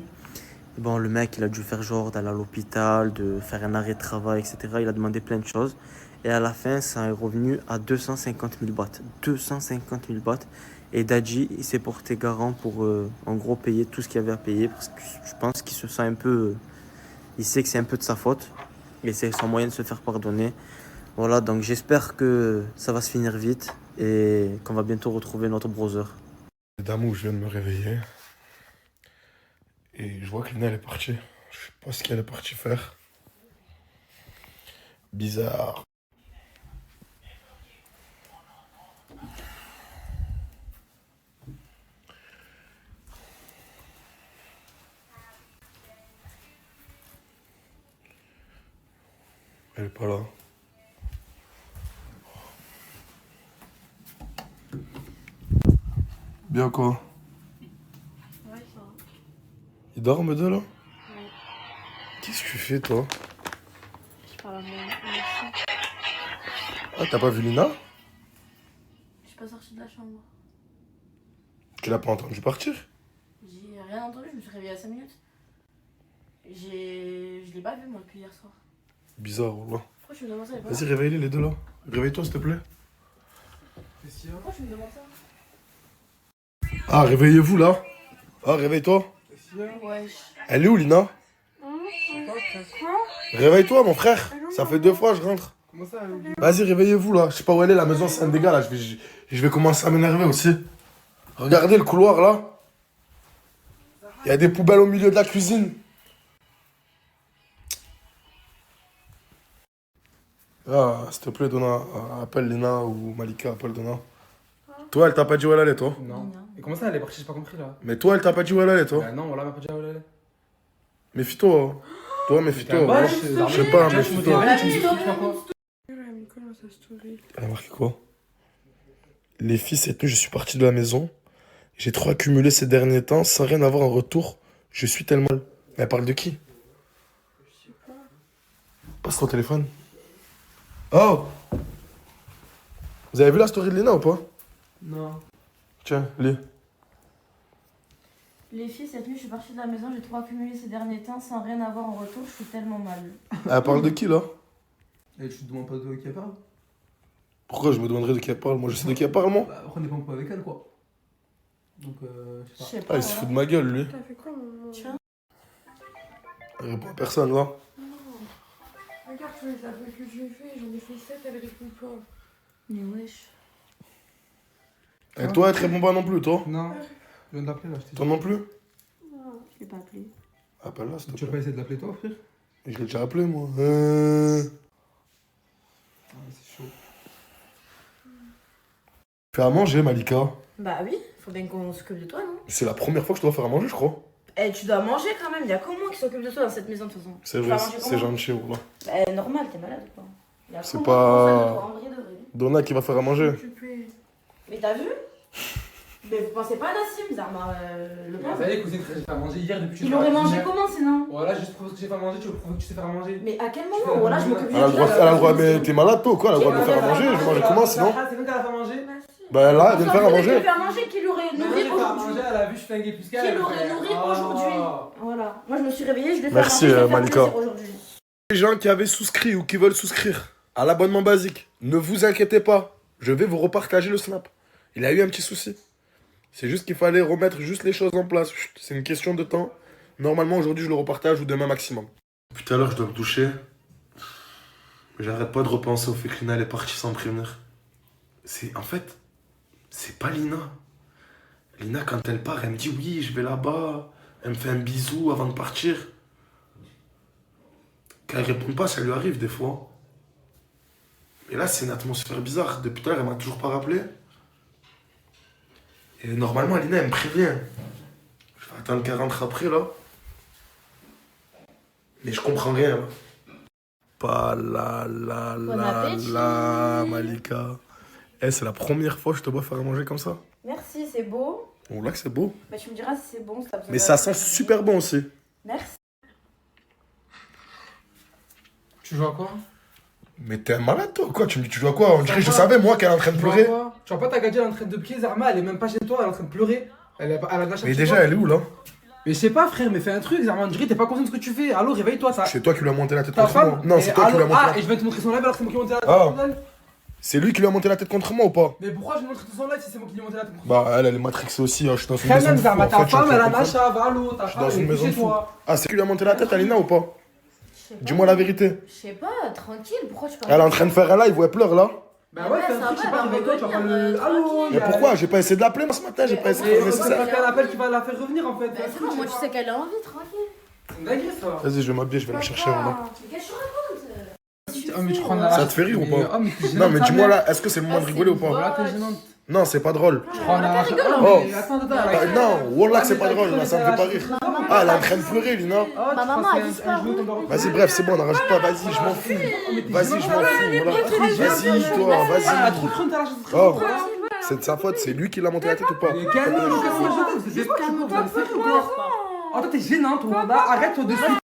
Et bon, le mec il a dû faire genre d'aller à l'hôpital, de faire un arrêt de travail, etc. Il a demandé plein de choses. Et à la fin, ça est revenu à 250 000 bahts. 250 000 bahts. Et Dadji, il s'est porté garant pour en gros payer tout ce qu'il y avait à payer. Parce que je pense qu'il se sent un peu... il sait que c'est un peu de sa faute. Et c'est son moyen de se faire pardonner. Voilà, donc j'espère que ça va se finir vite et qu'on va bientôt retrouver notre brother. Damou, je viens de me réveiller. Et je vois que Lina elle est partie. Je sais pas ce qu'elle est partie faire. Bizarre. Elle est pas là. Bien quoi? Ouais, ça va. Ils dorment deux là? Ouais. Qu'est-ce que tu fais toi? Je parle à mon aussi. Ah, t'as pas vu Lina? Je suis pas sortie de la chambre. Tu l'as pas entendu partir? J'ai rien entendu, je me suis réveillée à 5 minutes. Je l'ai pas vu moi depuis hier soir. Bizarre, wallah. Pourquoi tu me demandes ça? Elle est pas Vas-y, là. réveille-les les deux là. Réveille-toi, s'il te plaît. Pourquoi tu me demandes ça? Ah, réveillez-vous là. Ah, réveille-toi. Wesh. Elle est où, Lina? Réveille-toi, mon frère. Ça fait 2 fois, je rentre. Comment ça? Vas-y, réveillez-vous là. Je sais pas où elle est, la maison, c'est un dégât là. Je vais commencer à m'énerver aussi. Regardez le couloir là. Il y a des poubelles au milieu de la cuisine. Ah, s'il te plaît, Donna, appelle Lina ou Malika, appelle Donna. Toi, elle t'a pas dit où elle allait, toi? Non. Et comment ça, elle est partie? J'ai pas compris là. Mais toi, elle t'a pas dit où elle allait, toi? Bah non, voilà, elle m'a pas dit où elle allait. Méfie-toi. Hein. Toi, méfie-toi. Bah, Je sais pas, méfie-toi. Elle a marqué quoi? Les filles, cette nuit, je suis parti de la maison. J'ai trop accumulé ces derniers temps sans rien avoir en retour. Je suis tellement... Elle parle de qui? Je sais pas. Passe ton téléphone. Oh! Vous avez vu la story de Lina ou pas? Non. Tiens, lis. Les filles, cette nuit, je suis partie de la maison, j'ai trop accumulé ces derniers temps sans rien avoir en retour, je suis tellement mal. Elle parle de qui, là? Et tu te demandes pas de qui elle parle? Pourquoi je me demanderais de qui elle parle? Moi, je sais de qui elle parle, moi. Bah, après, on est pas un peu avec elle, quoi. Donc, je sais pas. Ah, il se fout de ma gueule, lui. T'as fait quoi, maman? Tiens. Elle répond à personne, là. Non. Regarde tous les appels que j'ai fait, j'en ai fait 7, elle répond pas. Mais wesh. Et toi, elle te répond pas non plus, toi? Non. Je viens de l'appeler, là, je t'ai dit. Toi non plus? Non, je l'ai pas appelé. Appelle-la, s'il te Tu vas plaît. pas essayer de l'appeler, toi, frère? Je l'ai déjà appelé, moi. C'est chaud. Fais à manger, Malika. Bah oui, faut bien qu'on s'occupe de toi, non? C'est la première fois que je dois faire à manger, je crois. Eh, tu dois manger quand même, y'a que moi qui s'occupe de toi dans cette maison de toute façon. C'est Tu vrai, vas manger c'est comment? gentil, wallah. Bah normal, t'es malade ou quoi? Y'a que C'est moi pas- qui prends soin de toi, en vrai de vrai. Donna qui va faire à manger. Mais t'as vu? Mais vous pensez pas à Nassim, Zarma, le Vous pauvre? savez, cousine, j'ai fait à manger hier depuis que Il je aurait suis mangé parti. comment sinon? Voilà, juste pour ce que j'ai fait à manger, tu veux prouver que tu sais faire à manger. Mais à quel moment? Voilà, je m'occupe Elle a le droit, mais t'es malade, toi, ou quoi? Elle a le droit de me faire à manger. Je vais manger comment, sinon? C'est même qu'elle a fait à manger. Bah là, elle vient me faire à manger. faire manger, qui l'aurait nourri aujourd'hui. Elle a vu, je flinguais plus qu'elle. Qui l'aurait nourri aujourd'hui. Voilà. Moi, je me suis réveillée, je vais faire Merci, manger, je vais faire Malika. plaisir aujourd'hui. Les gens qui avaient souscrit ou qui veulent souscrire à l'abonnement basique, ne vous inquiétez pas. Je vais vous repartager le snap. Il a eu un petit souci. C'est juste qu'il fallait remettre juste les choses en place. Chut, c'est une question de temps. Normalement, aujourd'hui, je le repartage ou demain maximum. Depuis tout à l'heure, je dois me doucher. J'arrête pas de repenser au fait que Lina, elle est partie sans me prévenir. En fait, c'est pas Lina. Lina, quand elle part, elle me dit oui, je vais là-bas. Elle me fait un bisou avant de partir. Quand elle répond pas, ça lui arrive des fois. Et là, c'est une atmosphère bizarre. Depuis tout à l'heure, elle m'a toujours pas rappelé. Et normalement, Lina, elle me prévient. Je vais attendre qu'elle rentre après, là. Mais je comprends rien, là. Pas la, Malika. Eh, c'est la première fois que je te vois faire à manger comme ça. Merci, c'est beau. Bon, là que c'est beau. Bah, tu me diras si c'est bon, si t'as besoin Mais de- ça sent super bon aussi. Merci. Tu joues à quoi? Mais t'es un malade, toi, quoi? Tu me dis, tu joues à quoi? On dirait que je savais, moi, qu'elle est en train de Tu vois pleurer. quoi? Tu vois pas ta gadget, elle est en train de prier, Zarma, elle est même pas chez toi, elle est en train de pleurer. Elle a de la Mais déjà, elle est où, là? Mais je sais pas, frère, mais fais un truc, Zarma, on dirait que t'es pas conscient de ce que tu fais. Allô, réveille-toi, ça. C'est toi qui lui as monté la tête Ta contre femme? moi. Non, c'est toi qui lui as monté Ah, la et je vais te montrer son live alors que c'est moi qui ai monté la tête Ah. contre elle. C'est lui qui lui a monté la tête contre moi ou pas? Mais pourquoi je vais montrer son live si c'est moi qui lui ai monté la tête contre Bah, elle est matrixée aussi. Hein. Je suis dans une Frère, maison. même de Zarma, fous. ta En fait, je suis en femme, train elle de a comprendre. Nacha, va, allô, ta Je suis femme, dans elle une est maison chez de fous. toi. Ah, c'est qui lui a monté la tête, Alina, ou pas? Dis-moi la vérité. Je sais pas, tranquille, pourquoi tu parles? Elle est en train de faire un live où elle pleure là. Bah ouais, fais un truc, je sais pas, réveille-toi, tu vas pas le. Allô. Mais pourquoi? J'ai pas essayé de l'appeler moi ce matin, j'ai pas essayé de faire le C'est nécessaire. parce qu'elle appelle qui va la faire revenir en fait. C'est bon, moi tu sais qu'elle a envie, tranquille. C'est une dinguerie ça. Vas-y, je vais m'habiller, je vais la chercher maintenant. Mais qu'est-ce que tu racontes? Ah, mais tu prends la. Ça te fait rire ou pas? Ah, mais t'es Non, gênante, mais ta dis-moi mère. là, est-ce que c'est le moment de rigoler ou pas? Voilà, t'es gênante. Non, c'est pas drôle. Tu prends la. Oh. Mais attends, attends, Bah, non, wallah que c'est pas drôle, là, ça me fait pas rire. Ah, elle est en train de pleurer, Lina. Ma maman a disparu. Vas-y, bref, c'est bon, on en rajoute pas, vas-y, je m'en fous. Vas-y, je m'en fous, voilà. Vas-y, toi, Ah, vas-y. trop de trône, t'as la chose. Oh, c'est de sa faute, c'est lui qui l'a monté la tête ou pas? Mais calme-toi, vous êtes pas vous avez fait ou quoi? Attends, t'es gênant, toi. Là, arrête-toi de suite.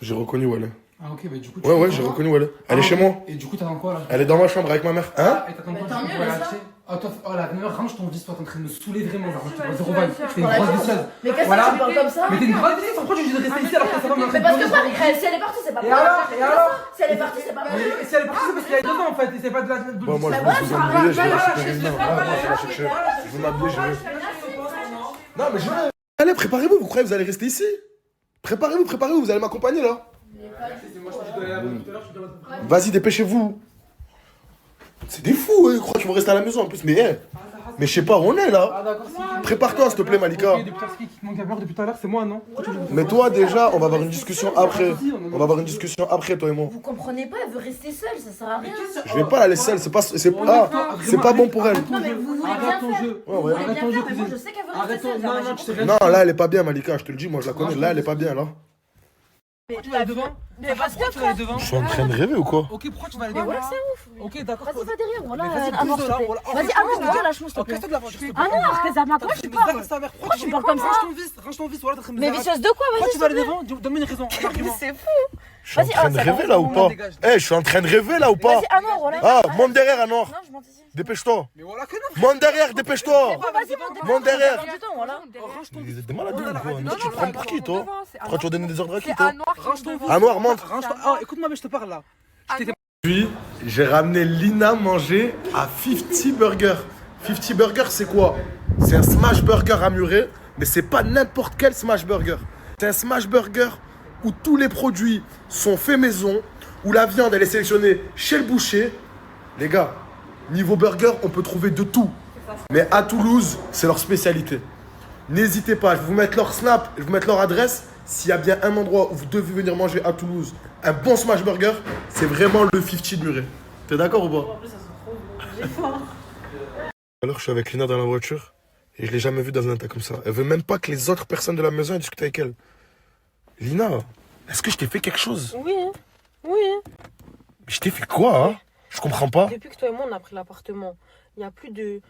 J'ai reconnu où elle est. Ah ok, bah du coup... Ouais, j'ai reconnu où elle est. Elle est chez moi. Et du coup, t'attends quoi là? Elle est dans ma chambre avec ma mère. Hein? Et t'attends quoi? Tu peux l'acheter? Oh, toi, oh la meilleure, range ton vice, toi, t'es en train de me saouler vraiment. Genre, tu vois, zéro vibe. T'es une grosse vicieuse. Mais qu'est-ce que tu parles comme ça? Mais t'es une grosse vicieuse, pourquoi tu dis de rester ici alors que ça va me Mais parce que si elle est partie, c'est pas pour ça. Et alors? Si elle est partie, c'est pas pour ça. Si elle est partie, c'est parce qu'il y a 2 ans en fait, et c'est pas de la. Bon, moi, je vais vous embrouiller, je vais la récupérer une main. Moi, je vais la chercher. Je vais m'habiller, je vais. Non, mais je vais. Allez, préparez-vous, vous croyez que vous allez rester ici? Préparez-vous, vous allez m'accompagner là. Vas-y, dépêchez-vous. C'est des fous, ils croient qu'ils vont rester à la maison en plus. Mais je sais pas où on est là. Prépare-toi, s'il te plaît, Malika. Qui te manque à l'heure depuis tout à l'heure, c'est moi, non? Mais toi, déjà, on va avoir une discussion après. On va avoir une discussion après, toi et moi. Vous comprenez pas, elle veut rester seule, ça sert à rien. Je vais pas la laisser seule, c'est pas bon pour elle. Non, mais vous voulez bien faire. Vous voulez bien faire, mais moi je sais qu'elle veut rester seule. Non, là, elle est pas bien, Malika, je te le dis, moi je la connais. Là, elle est pas bien, là. Pourquoi tu vas aller devant? Mais parce que frère, Je suis en train de rêver ou quoi? Ok, pourquoi tu vas aller devant? voilà, c'est ouf. Ok, d'accord. Vas-y, va derrière, voilà. Vas-y, Anor, s'il te plaît. Vas-y, Anor, lâche-moi, s'il te plaît. Anor, Kézama, pourquoi tu parles? Pourquoi tu parles comme ça? Range ton vice, voilà, t'es en train de me Mais vicieuse de quoi? Pourquoi Vas-y, tu vas aller devant? Donne-moi une raison, un argument. c'est fou. Je suis en train de rêver là ou pas? Je suis en train de rêver là ou pas? Vas-y, Anor, voilà. Ah, monte derrière, Anor. Non, je monte ici. Dépêche-toi. Mais voilà que non. Monte derrière, dépêche-toi. Vas-y, Monte derrière. voilà. Vous êtes des malades ou quoi? Mais tu te prends pour qui, toi? Pourquoi tu vas donner des ordres à qui, toi? Range ton vice. Anor, monte. Oh, écoute-moi, mais je te parle là. Puis, j'ai ramené Lina manger à 50 Burger. 50 Burger, c'est quoi? C'est un smash burger à murer, mais c'est pas n'importe quel smash burger. C'est un smash burger où tous les produits sont faits maison, où la viande elle est sélectionnée chez le boucher. Les gars, niveau burger, on peut trouver de tout. Mais à Toulouse, c'est leur spécialité. N'hésitez pas, je vais vous mettre leur snap, je vais vous mettre leur adresse. S'il y a bien un endroit où vous devez venir manger à Toulouse un bon smash burger, c'est vraiment le 50 de Muret. T'es d'accord ou pas? Alors, je suis avec Lina dans la voiture et je l'ai jamais vue dans un état comme ça. Elle veut même pas que les autres personnes de la maison discutent avec elle. Lina, est-ce que je t'ai fait quelque chose? Oui, oui. Mais je t'ai fait quoi, hein? Je comprends pas. Depuis que toi et moi on a pris l'appartement, il n'y a plus de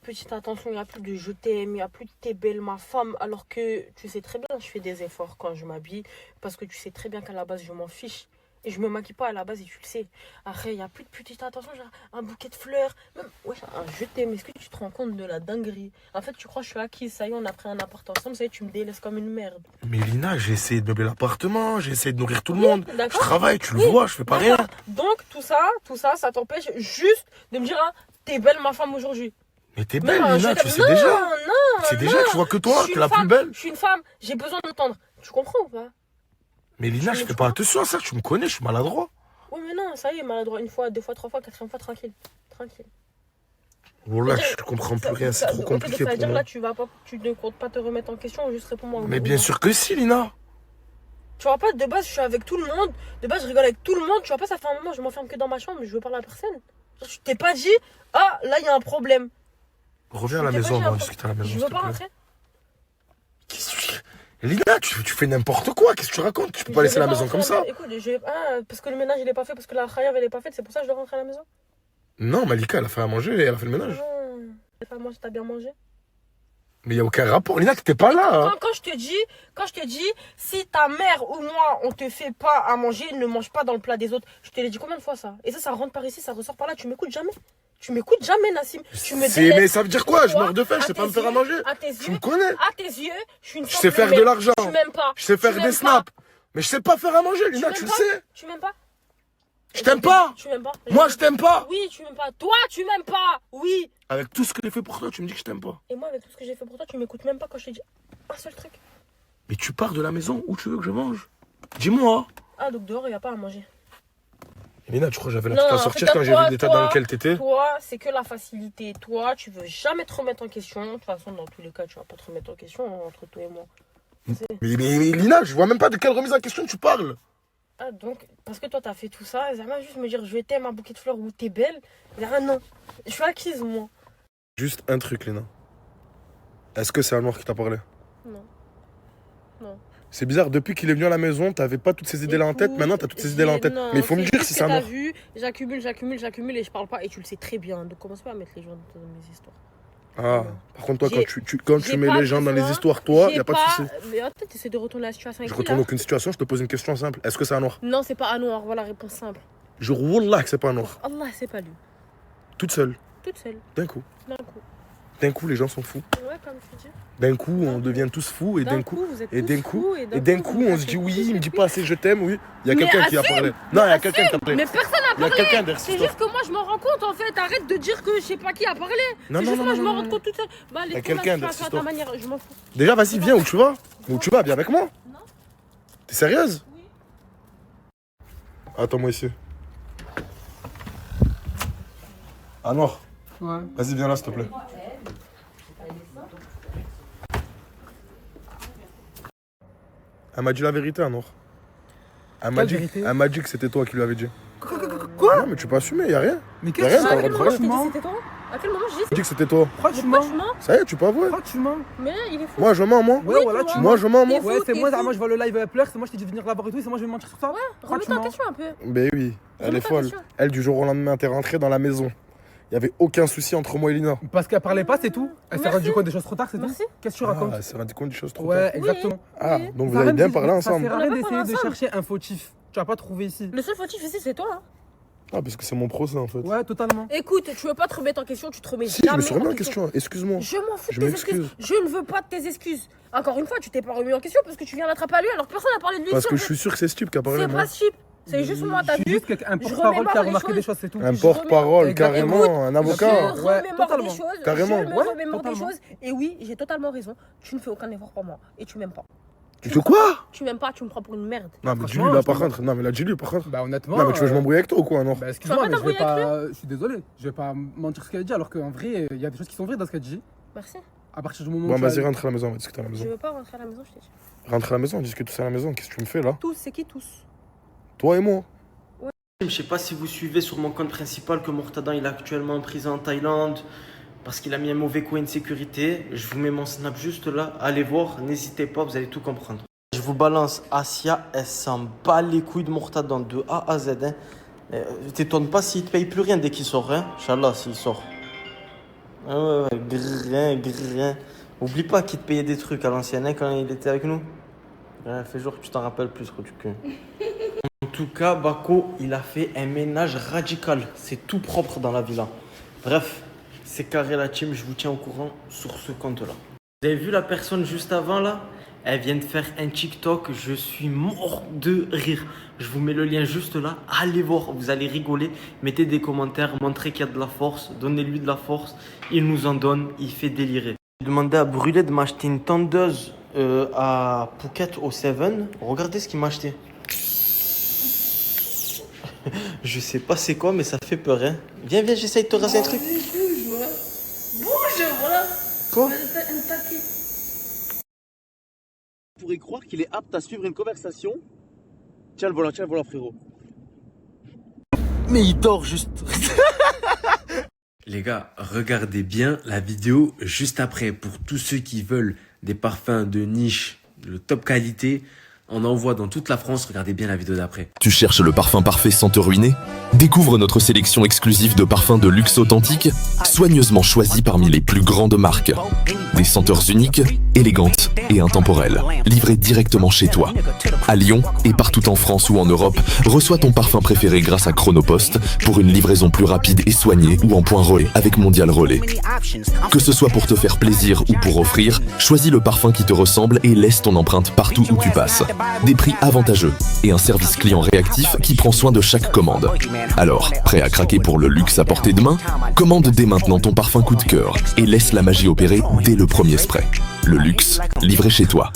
petite attention, il n'y a plus de je t'aime, il n'y a plus de t'es belle ma femme, alors que tu sais très bien je fais des efforts quand je m'habille, parce que tu sais très bien qu'à la base je m'en fiche. Et je me maquille pas à la base et tu le sais. Après, il n'y a plus de petite attention, genre un bouquet de fleurs, même ouais, un je t'aime. Est-ce que tu te rends compte de la dinguerie? En fait, tu crois que je suis acquise, ça y est, on a pris un appart ensemble, ça y est, tu me délaisses comme une merde. Mais Lina, j'ai essayé de meubler l'appartement, j'ai essayé de nourrir tout le monde. Je travaille, tu le Oui, vois, je fais pas rien. Donc, tout ça, ça t'empêche juste de me dire, ah, t'es belle ma femme aujourd'hui. Mais t'es belle, Non, Lina, je tu t'aime. sais déjà. Non, C'est déjà que tu vois que toi, Je suis t'es la une plus femme, belle. Je suis une femme, j'ai besoin d'entendre. Tu comprends ou pas? Mais Lina, je fais pas attention à ça, tu me connais, je suis maladroit. Oui, mais non, ça y est, maladroit, une fois, deux fois, trois fois, quatrième fois, tranquille. Tranquille. Voilà, je comprends plus rien, c'est trop compliqué pour dire moi. là, tu ne comptes pas te remettre en question, juste réponds-moi. Mais bien sûr que si, Lina. Tu vois pas, de base, je suis avec tout le monde. De base, je rigole avec tout le monde. Tu vois pas, ça fait un moment, je m'enferme que dans ma chambre, je veux parler à personne. Je t'ai pas dit, ah, là, il y a un problème. Reviens à la maison, on va en discuter à la maison. Je s'il veux te pas plaît. rentrer. Lina, tu fais n'importe quoi, qu'est-ce que tu racontes? Tu peux pas laisser la maison comme ça. Écoute, parce que le ménage, il est pas fait, parce que la khayab, elle est pas faite, c'est pour ça que je dois rentrer à la maison. Non, Malika, elle a fait à manger et elle a fait le ménage. T'as pas mangé, t'as bien mangé. Mais il y a aucun rapport, Lina, t'étais pas là. Hein. Quand je te dis, si ta mère ou moi, on te fait pas à manger, ne mange pas dans le plat des autres. Je te l'ai dit combien de fois ça? Et ça rentre par ici, ça ressort par là, tu m'écoutes jamais. Tu m'écoutes jamais, Nassim. Tu me délaisses. Mais ça veut dire quoi? Je meurs de faim, je sais pas me faire à manger. Tu me connais. À tes yeux, je suis une Je sais faire de l'argent. Tu m'aimes pas. Je sais faire des snaps. Mais je sais pas faire à manger, Lina, tu le sais. Tu m'aimes pas? Je t'aime pas. Tu m'aimes pas? Moi, je t'aime pas. Oui, tu m'aimes pas. Toi, tu m'aimes pas. Oui. Avec tout ce que j'ai fait pour toi, tu me dis que je t'aime pas. Et moi, avec tout ce que j'ai fait pour toi, tu m'écoutes même pas quand je te dis un seul truc. Mais tu pars de la maison où tu veux que je mange. Dis-moi. Ah, donc dehors, il n'y a pas à manger. Lina, tu crois que j'avais la petite à sortir quand j'ai vu l'état dans lequel t'étais? Toi, c'est que la facilité. Toi, tu veux jamais te remettre en question. De toute façon, dans tous les cas, tu vas pas te remettre en question entre toi et moi. Mais Lina, je vois même pas de quelle remise en question tu parles. Ah, donc, parce que toi, t'as fait tout ça, Zama, juste me dire je t'aime un bouquet de fleurs ou t'es belle. Ah non, je suis acquise, moi. Juste un truc, Lina. Est-ce que c'est un noir qui t'a parlé? Non. Non. C'est bizarre, depuis qu'il est venu à la maison, t'avais pas toutes ces idées-là en tête, maintenant t'as toutes ces idées-là en tête. Non, mais il faut me dire si c'est un noir. J'accumule et je parle pas et tu le sais très bien. Donc commence pas à mettre les gens dans mes histoires. Ah, par contre, toi, quand tu J'ai mets pas les gens dans les besoin- histoires, toi, j'ai y a pas de souci. Mais attends, t'essaies de retourner la situation avec Je qui, retourne là aucune situation, je te pose une question simple. Est-ce que c'est un noir? Non, c'est pas à noir, voilà la réponse simple. Je wallah que c'est pas un noir. Allah, c'est pas lui. Toute seule, Toute seule. d'un coup. D'un coup. D'un coup, les gens sont fous. Ouais, comme tu dis. D'un coup, on devient tous fous et d'un coup, vous êtes et tous d'un coup, fous, et d'un coup, on se dit oui, il me dit pas assez je t'aime, oui. Il y a Mais quelqu'un qui a assume. parlé. Non, il y a quelqu'un qui a Assume. parlé. Mais personne n'a Il y a quelqu'un parlé. derrière C'est cette juste que moi je m'en rends compte en fait. Arrête de dire que je sais pas qui a parlé. Non, C'est non, juste non, moi je non, m'en non, rends compte toute seule. Bah allez, Il y a trouve la quelqu'un derrière situation à cette ta histoire. manière, je m'en fous. Déjà, vas-y, viens où tu vas. Où tu vas, viens avec moi. T'es sérieuse? Attends-moi ici. Ah noir. Ouais. Vas-y, viens là, s'il te plaît. Elle m'a dit la vérité, Anor. Elle m'a dit que c'était toi qui lui avais dit. Quoi? Non, mais tu peux assumer, y'a rien. Mais Y'a rien, t'as le À droit de quel moment parler. je t'ai dit c'était toi? À quel moment je dis Tu dis que c'était toi. Pourquoi tu Pourquoi mens? tu mens? Ça y est, tu peux avouer. Pourquoi tu mens? Mais il est fou. Moi, je mens, moi. Ouais, voilà, tu Moi, mens. je mens, moi. Ouais, c'est t'es moi, fou. moi je vois le live pleure, c'est moi je t'ai dit de venir la voir et tout, c'est moi je vais mentir sur ça. Pourquoi tu Remets-toi en mens? question un peu. Ben oui, elle Remets est ta folle. question. Elle, du jour au lendemain, t'es rentrée dans la maison. Il y avait aucun souci entre moi et Lina. Parce qu'elle parlait pas, c'est tout. Elle s'est Merci. rendue compte des choses trop tard, c'est tout. Merci. Qu'est-ce que tu racontes? Ah, elle s'est rendu compte des choses trop Ouais, tard. exactement. Ah, oui. donc vous Ça avez sert bien à parlé rien- Ça ensemble. sert à On a rien pas d'essayer parlé de ensemble. chercher un fautif. Tu vas pas trouver ici. Le seul fautif ici c'est toi. Hein. Ah, parce que c'est mon procès en fait. Ouais, totalement. Écoute, tu veux pas te remettre en question, tu te remets Si, je me jamais suis remis en question. question, excuse-moi. Je m'en fous Je de tes excuses. m'excuse. Je ne veux pas de tes excuses. Encore une fois, tu t'es pas remis en question parce que tu viens l'attraper à lui alors que personne n'a parlé de lui. Parce ici, que en je fait. suis sûr que c'est Stup qui a parlé. C'est moi. pas cheap. C'est juste moi, Je t'as suis vu. juste un je porte-parole remémore qui a les remarqué choses. des choses, c'est tout. Un porte-parole, Exactement. carrément, un avocat. Je Ouais, remémore totalement. des choses. Carrément. Je me Ouais, remémore des totalement. choses. Et oui, j'ai totalement raison. Tu ne fais aucun effort pour moi. Et tu m'aimes pas. Tu fais quoi? Tu m'aimes pas, tu me prends pour une merde. Non, mais Franchement, dis-lui là je par te- contre. Non, mais là, dis-lui par contre. Bah honnêtement. Non, mais tu veux que je m'embrouille avec toi ou quoi, non? Bah excuse-moi, Tu vas pas mais je vais t'embrouiller pas. Je suis désolé, je vais pas mentir ce qu'elle dit alors qu'en vrai, il y a des choses qui sont vraies dans ce qu'elle dit. Merci. À partir du moment où. Bon, tu vas-y, as- rentre à la maison, on va discuter à la Je maison. veux pas rentrer à la maison, je t'ai dit. Rentre à la maison, on discute tous à la maison. Qu'est-ce que tu me fais là? Tous, c'est qui tous? Toi et moi. Je sais pas si vous suivez sur mon compte principal que Mortadan il est actuellement en prison en Thaïlande parce qu'il a mis un mauvais coup à une sécurité. Je vous mets mon snap juste là, allez voir, n'hésitez pas, vous allez tout comprendre. Je vous balance, Asia, elle s'en bat les couilles de Mortadan de A à Z. Hein. T'étonnes pas s'il te paye plus rien dès qu'il sort, hein. Inch'Allah, s'il sort. Ah ouais, grain. Oublie pas qu'il te payait des trucs à l'ancienne hein, quand il était avec nous. Ouais, fais genre que tu t'en rappelles plus, trop du cul. En tout cas, Bako, il a fait un ménage radical. C'est tout propre dans la villa. Bref, c'est carré la team, je vous tiens au courant sur ce compte-là. Vous avez vu la personne juste avant là? Elle vient de faire un TikTok, je suis mort de rire. Je vous mets le lien juste là, allez voir, vous allez rigoler. Mettez des commentaires, montrez qu'il y a de la force, donnez-lui de la force. Il nous en donne, il fait délirer. J'ai demandé à Brûlé de m'acheter une tondeuse à Phuket au 7. Regardez ce qu'il m'a acheté. Je sais pas c'est quoi, mais ça fait peur. Hein. Viens, j'essaye de te raser un truc. Bonjour, voilà. Quoi? Un taquet. Vous pourrez croire qu'il est apte à suivre une conversation. Tiens le volant, frérot. Mais il dort juste. Les gars, regardez bien la vidéo juste après. Pour tous ceux qui veulent des parfums de niche, de top qualité, on envoie dans toute la France. Regardez bien la vidéo d'après. Tu cherches le parfum parfait sans te ruiner? Découvre notre sélection exclusive de parfums de luxe authentiques, soigneusement choisis parmi les plus grandes marques. Des senteurs uniques, élégantes et intemporelles, livrées directement chez toi. À Lyon et partout en France ou en Europe, reçois ton parfum préféré grâce à Chronopost pour une livraison plus rapide et soignée ou en point relais avec Mondial Relais. Que ce soit pour te faire plaisir ou pour offrir, choisis le parfum qui te ressemble et laisse ton empreinte partout où tu passes. Des prix avantageux et un service client réactif qui prend soin de chaque commande. Alors, prêt à craquer pour le luxe à portée de main? Commande dès maintenant ton parfum coup de cœur et laisse la magie opérer dès le premier spray. Le luxe, livré chez toi.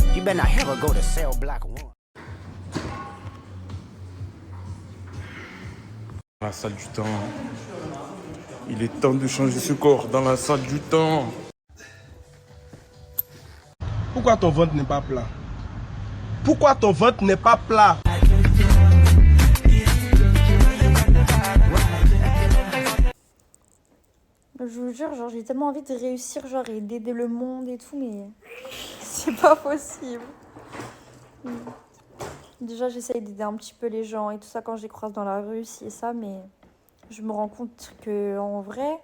La salle du temps. Il est temps de changer ce corps dans la salle du temps. Pourquoi ton ventre n'est pas plat? Pourquoi ton ventre n'est pas plat? Je vous jure, genre, j'ai tellement envie de réussir, genre, et d'aider le monde et tout, mais c'est pas possible. Déjà, j'essaye d'aider un petit peu les gens et tout ça quand je les croise dans la rue, ci et ça, mais je me rends compte que en vrai,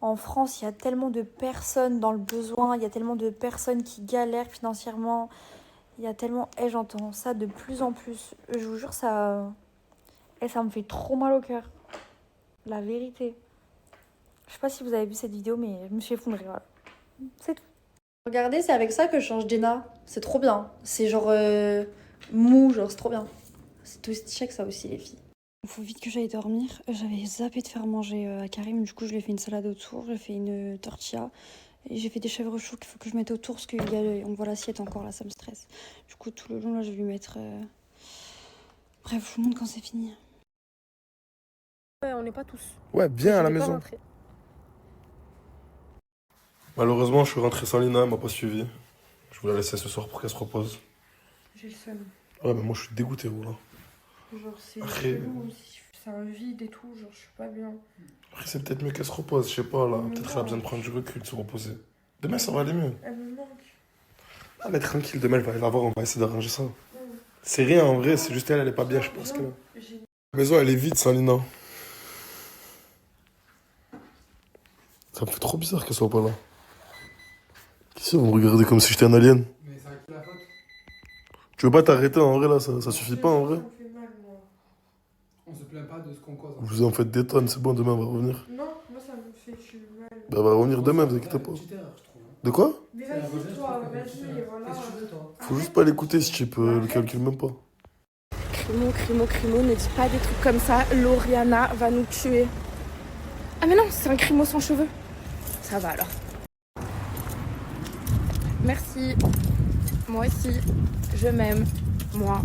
En France, il y a tellement de personnes dans le besoin, il y a tellement de personnes qui galèrent financièrement. Il y a tellement... j'entends ça de plus en plus. Je vous jure, ça me fait trop mal au cœur. La vérité. Je sais pas si vous avez vu cette vidéo, mais je me suis effondrée, voilà. C'est tout. Regardez, c'est avec ça que je change d'ENA. C'est trop bien. C'est genre mou, genre c'est trop bien. C'est tout check ça aussi, les filles. Il faut vite que j'aille dormir. J'avais zappé de faire manger à Karim. Du coup, je lui ai fait une salade autour. J'ai fait une tortilla. Et j'ai fait des chèvres chauds qu'il faut que je mette autour parce on voit l'assiette encore là, ça me stresse. Du coup, tout le long là, je vais lui mettre. Bref, je vous montre quand c'est fini. Ouais, on n'est pas tous. Ouais, viens à la maison. Malheureusement, je suis rentré sans Lina, elle m'a pas suivi. Je voulais la laisser ce soir pour qu'elle se repose. J'ai le seum. Ouais, mais moi je suis dégoûté, voilà. Genre, c'est Après, c'est un vide et tout, genre, je suis pas bien. après c'est peut-être mieux qu'elle se repose, je sais pas, là. Peut-être qu'elle a besoin de prendre du recul, de se reposer. Demain, ça va aller mieux. Elle me manque. Ah, mais tranquille, demain, elle va aller la voir, on va essayer d'arranger ça. C'est rien en vrai, c'est juste elle est pas bien, je pense que. La maison, elle est vide sans Lina. Ça me fait trop bizarre qu'elle soit pas là. Qu'est-ce que vous me regardez comme si j'étais un alien? Mais c'est à qui la faute? Tu veux pas t'arrêter en vrai là, ça suffit pas en vrai? On se plaint pas de ce qu'on cause. Vous en faites des tonnes, c'est bon, demain elle va revenir. Non, moi ça me fait mal. Bah, elle va revenir demain, vous inquiétez pas. De quoi? Mais vas-y, toi, vas-y, voilà. Faut juste pas l'écouter si tu peux, le calcule même pas. Crimo, ne dis pas des trucs comme ça. Lauriana va nous tuer. Ah mais non, c'est un crimo sans cheveux. Ça va alors. Merci. Moi aussi, je m'aime. Moi.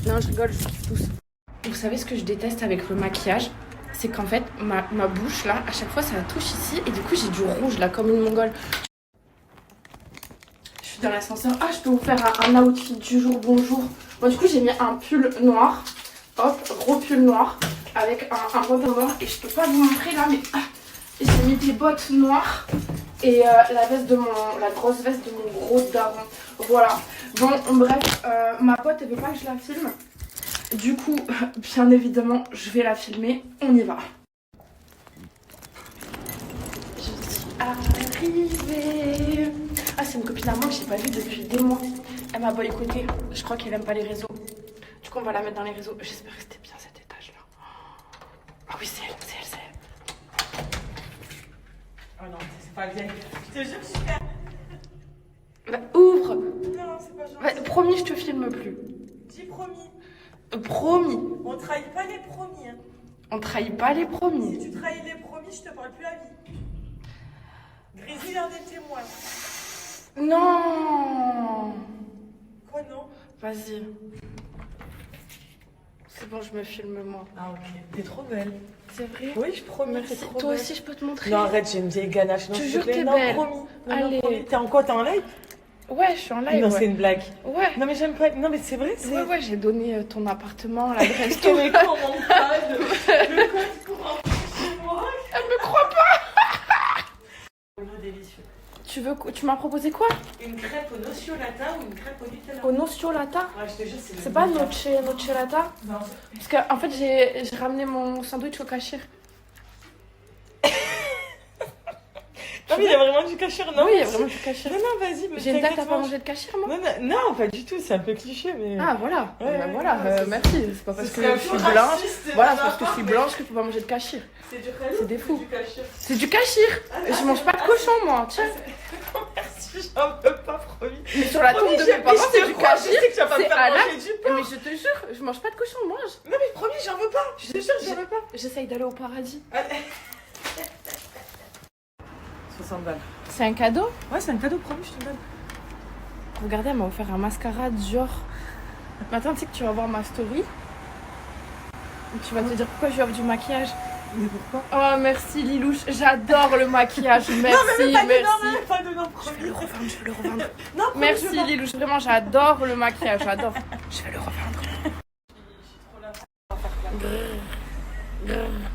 Non, je rigole, je kiffe tous. Vous savez ce que je déteste avec le maquillage? C'est qu'en fait, ma bouche là, à chaque fois ça touche ici et du coup j'ai du rouge là comme une mongole. Je suis dans l'ascenseur. Ah, je peux vous faire un outfit du jour, bonjour. Bon, du coup j'ai mis un pull noir. Hop, gros pull noir avec un pantalon noir et je peux pas vous montrer là mais j'ai mis des bottes noires et la grosse veste de mon gros daron. Voilà. Bon, bref, ma pote elle veut pas que je la filme. Du coup, bien évidemment, je vais la filmer. On y va. Je suis arrivée. Ah, c'est une copine à moi que j'ai pas vue depuis des mois. Elle m'a boycotté. Je crois qu'elle aime pas les réseaux. Du coup, on va la mettre dans les réseaux. J'espère que c'était bien cet étage-là. Ah oui, c'est elle. Oh non, c'est pas bien. Je te jure, je suis... Bah, ouvre. Non, c'est pas gentil. Bah, promis, je te filme plus. Dis promis. Promis. On trahit pas les promis. Hein. On trahit pas les promis. Si tu trahis les promis, je te parle plus à vie. Grisy en est témoin. Non. Quoi non? Vas-y. C'est bon, je me filme moi. Ah ok. T'es trop belle. C'est vrai? Oui, je promets. Merci. Toi aussi, je peux te montrer. Non, arrête, j'ai une vieille ganache. Non, je te jure que t'es non, belle. Promis. Non, allez. Promis. T'es en quoi? T'es en live? Ouais, je suis en live. Non, ouais. c'est une blague. Ouais. Non, mais j'aime pas. Non, mais c'est vrai. Ouais, j'ai donné ton appartement, l'adresse. Tout le code pour rentrer chez moi. Elle me croit pas. Délicieux. Tu m'as proposé quoi? Une crêpe au nocciolata ou une crêpe au Nutella? Au nocciolata? Ouais, je te jure, c'est pas nocciolata? Non. Parce qu'en fait, j'ai ramené mon sandwich au cachir. Non, mais il y a vraiment du cachir, non? Oui, il y a vraiment du cachir. Non, non, vas-y. J'ai une tête à pas manger de cachir, moi? Non, pas du tout, c'est un peu cliché, mais. Ah, voilà. Ouais, voilà, merci. C'est pas parce que je suis blanche. raciste, Voilà, c'est parce que je suis blanche que je peux pas manger de cachir. C'est des fous. C'est du cachir. Je mange pas de cochon, moi. Tiens. Merci, j'en veux pas, promis. Mais sur la tombe de mes parents, c'est du cachir. Je sais que tu vas pas me faire manger du pain. Mais je te jure, je mange pas de cochon, moi. Non, mais promis, j'en veux pas. Je te jure, j'en veux pas. J'essaye d'aller au paradis. 60 balles. C'est un cadeau? Ouais, c'est un cadeau, promis, je te donne. Regardez, elle m'a offert un mascara Dior. Maintenant, tu sais que tu vas voir ma story. Tu vas te dire pourquoi je lui offre du maquillage. Mais pourquoi? Oh, merci Lilouche. J'adore le maquillage. Merci, non, mais merci. pas de nom, Je vais le revendre, je vais le revendre. Non, Merci Lilouche. Vraiment, j'adore le maquillage. J'adore. Je vais le revendre.